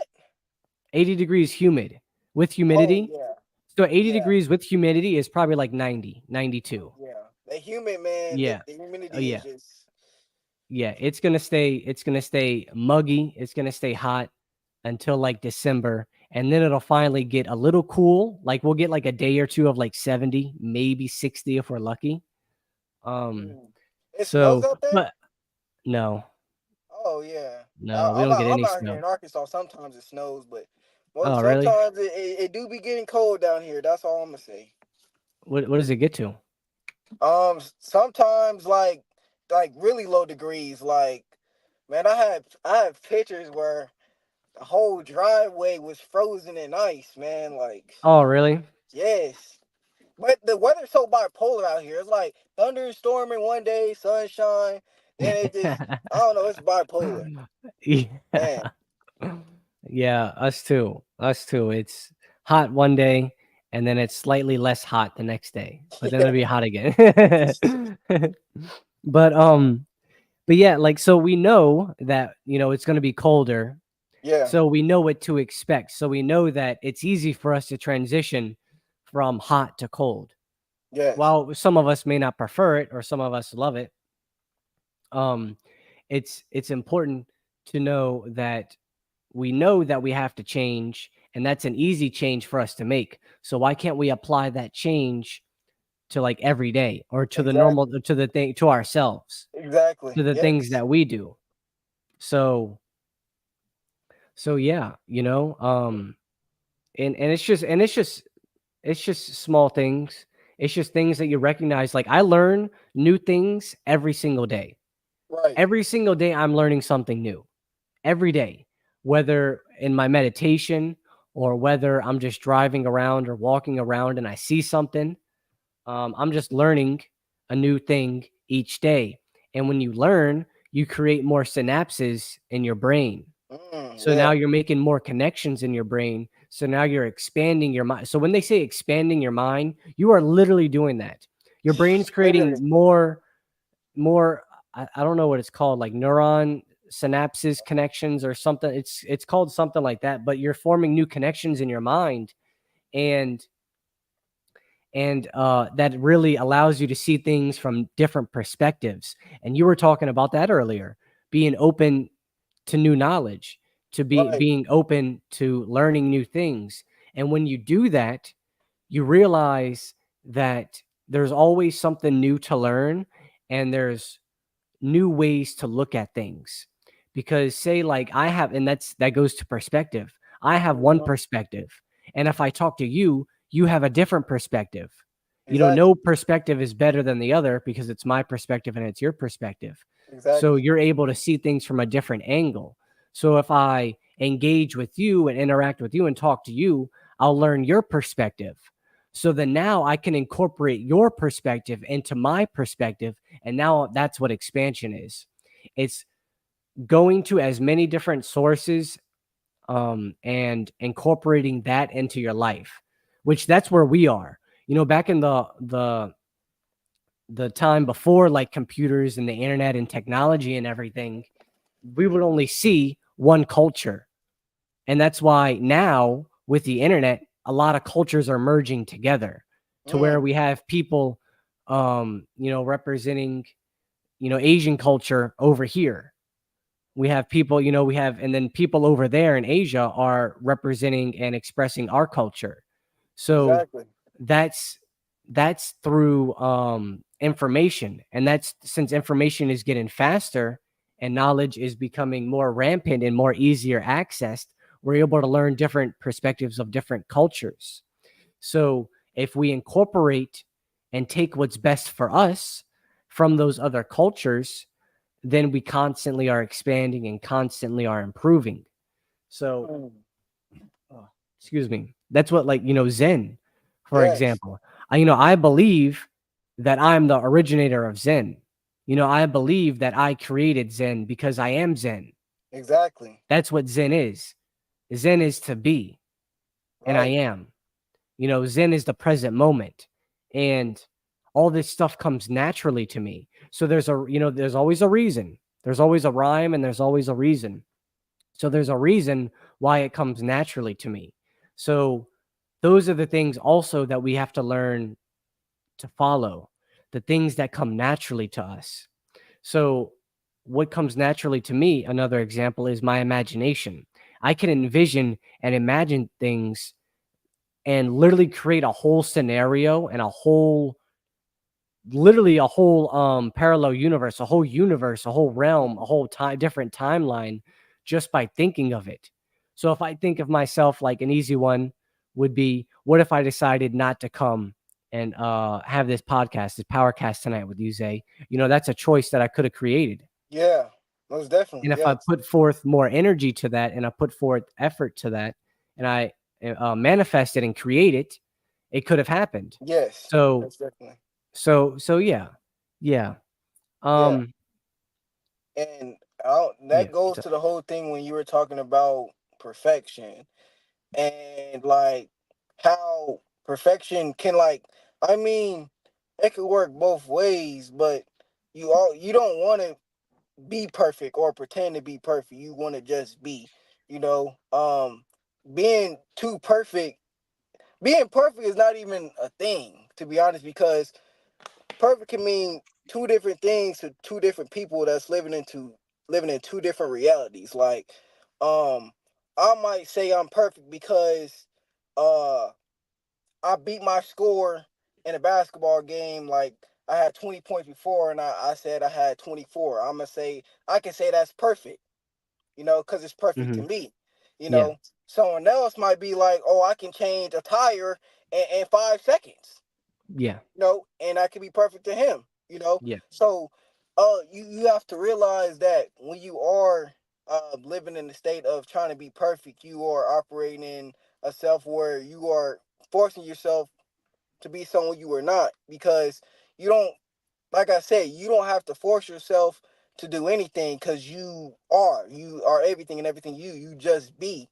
80 degrees humid with Oh humidity. yeah, So 80 yeah, degrees with humidity is probably like 90, 92. yeah. The humid, man, Yeah. the Oh humidity is yeah. just Yeah, it's going to stay muggy. It's going to stay hot until like December, and then it'll finally get a little cool. Like we'll get like a day or two of like 70, maybe 60 if we're lucky. Um mm. It snows so out there. but no. Oh yeah, No, we don't get I'm any out here snow. in Arkansas. Sometimes it snows, but well, Oh, really? sometimes it do be getting cold down here. That's all I'm gonna say. What does it get to? Sometimes like really low degrees. Like man, I have pictures where the whole driveway was frozen in ice. Man, like Oh, really? yes. But the weather's so bipolar out here. It's like thunderstorming one day, sunshine. Then it just I don't know. It's bipolar, man. Yeah. Yeah, us too. Us too. It's hot one day and then it's slightly less hot the next day, but then Yeah, it'll be hot again. But but yeah, like so we know that, you know, it's going to be colder. yeah, So we know what to expect. So we know that it's easy for us to transition from hot to cold. yes, While some of us may not prefer it or some of us love it, um it's important to know that we have to change, and that's an easy change for us to make. So why can't we apply that change to like every day or to the normal exactly, to the thing to ourselves, exactly. to the things Yes, that we do? So yeah, you know, and it's just small things. It's just things that you recognize. Like I learn new things every single day. right. Every single day I'm learning something new. Every day, whether in my meditation or whether I'm just driving around or walking around and I see something. I'm just learning a new thing each day. And when you learn, you create more synapses in your brain. So now Yeah, you're making more connections in your brain. So now you're expanding your mind. So when they say expanding your mind, you are literally doing that. Your brain's creating Literally. more I don't know what it's called, like neuron synapses connections or something. It's called something like that, but you're forming new connections in your mind, and that really allows you to see things from different perspectives. And you were talking about that earlier, being open to new knowledge, to Right. being open to learning new things. And when you do that, you realize that there's always something new to learn, and there's new ways to look at things. Because say like I have, and that goes to perspective. I have one Mhm. perspective, and if I talk to you, you have a different perspective. No Exactly. perspective is better than the other because it's my perspective and it's your perspective. So Exactly. you're able to see things from a different angle. So if I engage with you and interact with you and talk to you, I'll learn your perspective. So then now I can incorporate your perspective into my perspective. And now that's what expansion is. It's going to as many different sources, and incorporating that into your life, which that's where we are. Back in the time before like computers and the internet and technology and everything, we would only see one culture. And that's why now with the internet, a lot of cultures are merging together to where Mm, we have people, representing, Asian culture over here. We have people, and then people over there in Asia are representing and expressing our culture. So exactly. that's through information, and that's since information is getting faster and knowledge is becoming more rampant and more easier accessed, we're able to learn different perspectives of different cultures. So if we incorporate and take what's best for us from those other cultures, then we constantly are expanding and constantly are improving. So, Mm, oh, excuse me. That's what, like, Zen, for yes. example. I believe that I'm the originator of Zen. I believe that I created Zen because I am Zen. Exactly. That's what Zen is. Zen is to be, and I Right. am. Zen is the present moment. And all this stuff comes naturally to me. So there's always a reason. There's always a rhyme and there's always a reason. So there's a reason why it comes naturally to me. So those are the things also that we have to learn to follow, the things that come naturally to us. So what comes naturally to me, another example, is my imagination. I can envision and imagine things and literally create a whole scenario and a whole parallel universe, a whole realm, a whole time different timeline, just by thinking of it. So if I think of myself, like an easy one would be, what if I decided not to come and have this podcast, this PowerCast tonight with you, Zay? That's a choice that I could have created. Yeah. Most definitely. And if I Yes. put forth more energy to that, and I put forth effort to that, and I manifest it and create it, it could have happened. Yes. So Most definitely. yeah, yeah. Yeah. Um, And yeah. that goes So, to the whole thing when you were talking about perfection and like how perfection can like I mean it could work both ways, but you don't want to be perfect or pretend to be perfect. You want to just be, you know, being too perfect. Being perfect is not even a thing, to be honest, because perfect can mean two different things to two different people that's living in two different realities. Like, um, I might say I'm perfect because uh I beat my score in a basketball game. Like I had 20 points before, and I said I had 24. I'm gonna say I can say that's perfect, because it's perfect to mhm, me. You yeah, know, someone else might be like, oh, I can change a tire in 5 seconds, yeah, and that could be perfect to him. yeah, So, you have to realize that when you are living in the state of trying to be perfect, you are operating in a self where you are forcing yourself to be someone you are not, because you don't, like I said, you don't have to force yourself to do anything because you are everything, and everything you just be.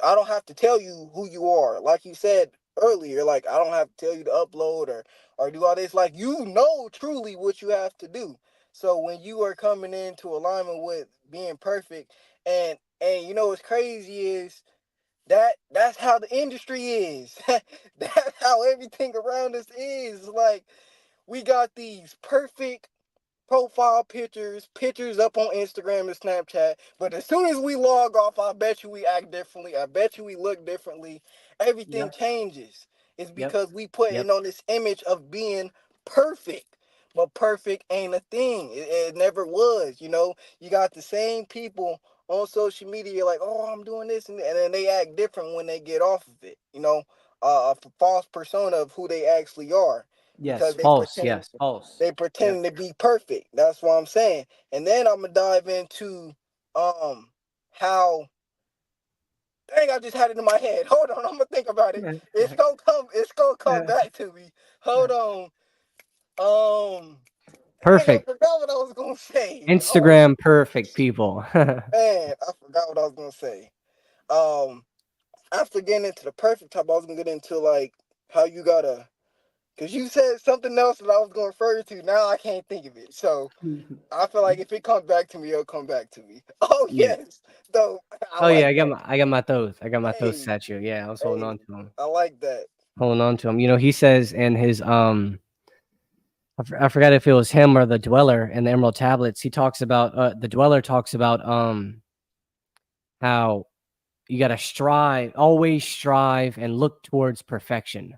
I don't have to tell you who you are. Like you said earlier, like I don't have to tell you to upload or do all this. Like you know truly what you have to do. So when you are coming into alignment with being perfect, and you know what's crazy is that's how the industry is. That's how everything around us is. Like we got these perfect profile pictures up on Instagram and Snapchat. But as soon as we log off, I bet you we act differently. I bet you we look differently. Everything Yep. changes. It's Yep. because we put Yep. in on this image of being perfect. But perfect ain't a thing. It never was. You know, you got the same people on social media like, oh, I'm doing this, and then they act different when they get off of it. You know, a false persona of who they actually are Yes. because they False. pretend Yes. False. they Yep. pretending to be perfect. That's what I'm saying. And then I'm gonna dive into how dang I just had it in my head. Hold on, I'm gonna think about it. It's gonna come back to me. Hold on. Um dang, I Perfect. forgot what I was gonna say. Oh Instagram perfect people. man, I forgot what I was gonna say. Um After getting into the perfect type, I was gonna get into like how you gotta because you said something else that I was gonna refer to. Now I can't think of it. So I feel like if it comes back to me, it'll come back to me. Oh Yeah. yes, though I Oh yeah, like that. I got my toes. I got my toes Hey, statue. Yeah, I was holding hey, on to him. I like that. Holding on to him. You know, he says in his I forgot if it was him or the dweller in the Emerald Tablets. He talks about the dweller talks about how you got to strive, always strive and look towards perfection.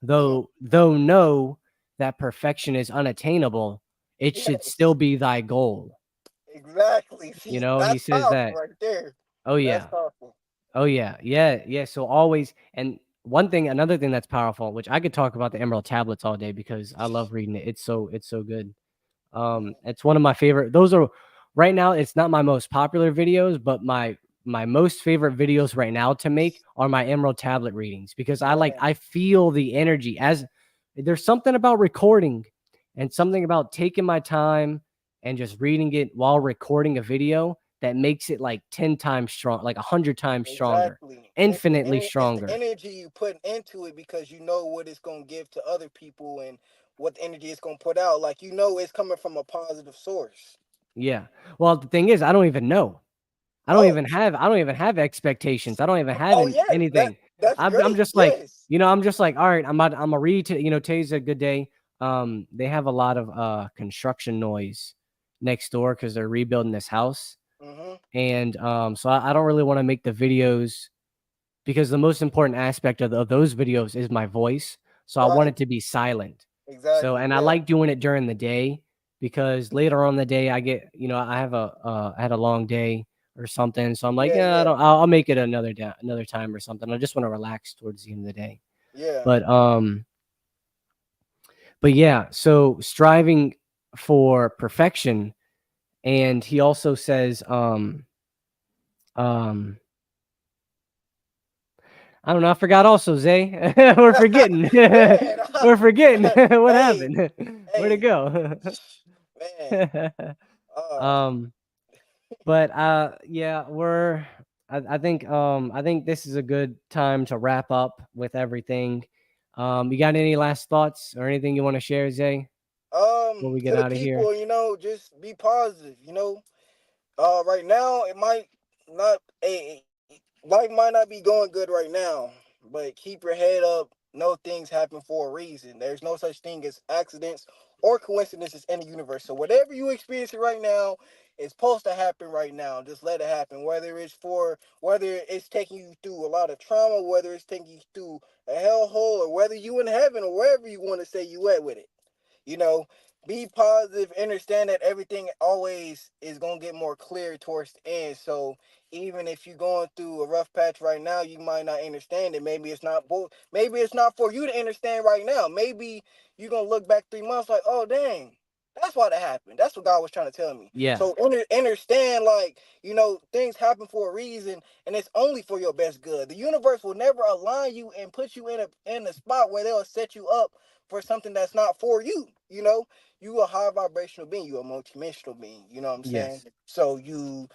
Mm, Though know that perfection is unattainable, it should still yes, be thy goal. exactly. You See, know, he that's says powerful that. right there. Oh That's yeah. powerful. Oh yeah. Yeah, yeah. So always and another thing that's powerful, which I could talk about the Emerald Tablets all day because I love reading it. It's so good. It's one of my favorite. Those are right now. It's not my most popular videos, but my most favorite videos right now to make are my Emerald Tablet readings because Man, I feel the energy as there's something about recording and something about taking my time and just reading it while recording a video that makes it like 10 times strong, like 100 times stronger, exactly. infinitely It's the stronger. energy you put into it because you know what it's gonna give to other people and what the energy it's gonna put out. Like you know, it's coming from a positive source. Yeah. Well, the thing is, I don't even know. Oh, I don't even have expectations. I don't even have oh yes, anything. that's I'm great. just like, Yes. you know, I'm just like, all right, I'm gonna read to, you know, today's a good day. They have a lot of construction noise next door because they're rebuilding this house. Mm-hmm. And so I don't really want to make the videos because the most important aspect of those videos is my voice. So I want Right. it to be silent. So, Exactly. and I Yeah. like doing it during the day because later on in the day I get, you know, I had a long day or something. So I'm like, Yeah. yeah, Yeah. I'll make it another time or something. I just want to relax towards the end of the day. Yeah. But yeah, so striving for perfection. And he also says, um, I don't know. I forgot also, Zay. We're forgetting. Man. We're forgetting. What Hey. happened? Where'd it Hey. go? Man. Uh. um, but yeah, I think this is a good time to wrap up with everything. You got any last thoughts or anything you want to share, Zay, before we get To the out of here? people, you know, just be positive. You know, right now it might not. Life might not be going good right now, but keep your head up. Know things happen for a reason. There's no such thing as accidents or coincidences in the universe. So whatever you experiencing right now is supposed to happen right now. Just let it happen. Whether it's taking you through a lot of trauma, whether it's taking you through a hellhole, or whether you in heaven or wherever you want to say you at with it. You know, be positive, understand that everything always is gonna get more clear towards the end. So even if you're going through a rough patch right now, you might not understand it. Maybe it's not for you to understand right now. Maybe you're gonna look back 3 months like, oh dang, that's why that happened. That's what God was trying to tell me. Yeah, So understand, like, things happen for a reason, and it's only for your best good. The universe will never align you and put you in a spot where they'll set you up for something that's not for you. You a high vibrational being, you a multidimensional being. You know what I'm saying? yes, So you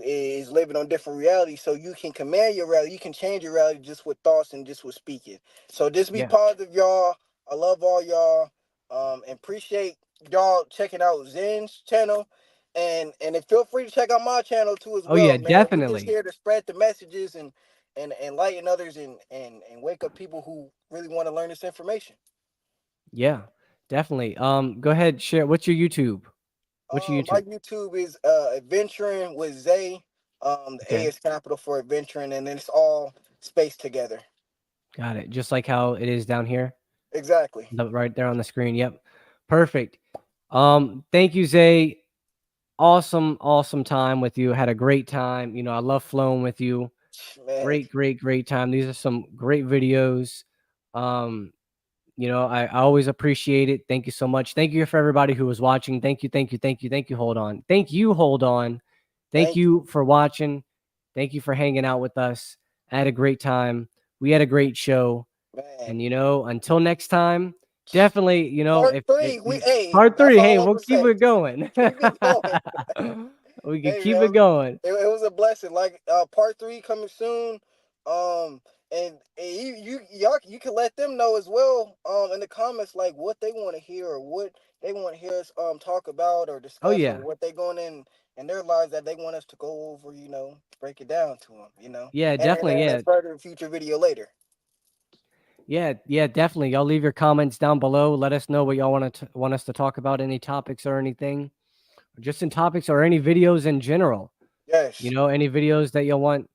is living on different realities. So you can command your reality. You can change your reality just with thoughts and just with speaking. So just be Yeah. positive, y'all. I love all y'all. And appreciate y'all checking out Zen's channel. And feel free to check out my channel too as Oh yeah, well, man. We just definitely. here to spread the messages and enlighten others and wake up people who really want to learn this information. Yeah, definitely. Go ahead, share. What's your YouTube? What's your My YouTube? YouTube is Adventuring with Zay. The A Okay, is capital for adventuring, and then it's all spaced together. got it. Just like how it is down here, Exactly. right there on the screen. Yep, perfect. Thank you, Zay. Awesome, awesome time with you. Had a great time. I love flowing with you. Man, Great, great, great time. These are some great videos. Um, I always appreciate it. Thank you so much. Thank you for everybody who was watching. Thank you, thank you, thank you, thank you. Hold on. Thank you, hold on. Thank thank you, you for watching. Thank you for hanging out with us. I had a great time. We had a great show. man. And until next time, definitely, Part if three, we hey, part that's three, hey, all I'm we'll gonna keep say. it going. Keep it going. We can Hey keep man, it going. it was a blessing. Like part three coming soon. And y'all you can let them know as well in the comments like what they want to hear or what they want to hear us talk about or Oh discuss or yeah. what they going in their lives that they want us to go over, break it down to them, Yeah, and definitely. a Yeah. further future video later. Yeah, definitely. Y'all leave your comments down below. Let us know what y'all want us to talk about, any topics or anything, or just in topics or any videos in general. Yes, Any videos that you'll want,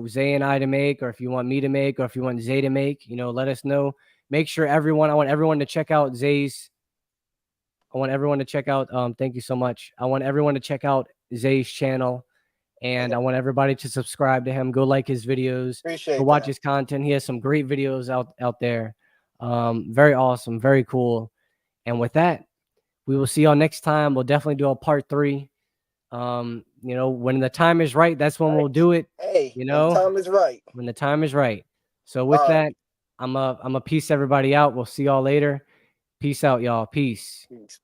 Zay and I to make, or if you want me to make, or if you want Zay to make, let us know. Make sure I want everyone to check out Zay's. I want everyone to check out. Thank you so much. I want everyone to check out Zay's channel, and okay. I want everybody to subscribe to him. Go like his videos. Go Appreciate watch that. his content. He has some great videos out there. Very awesome, very cool. And with that, we will see y'all next time. We'll definitely do a part 3. When the time is right, that's when All right. we'll do it. Hey, when the time is right. When the time is right. So with All right. that, I'm a peace everybody out. We'll see y'all later. Peace out, y'all. Peace. Peace.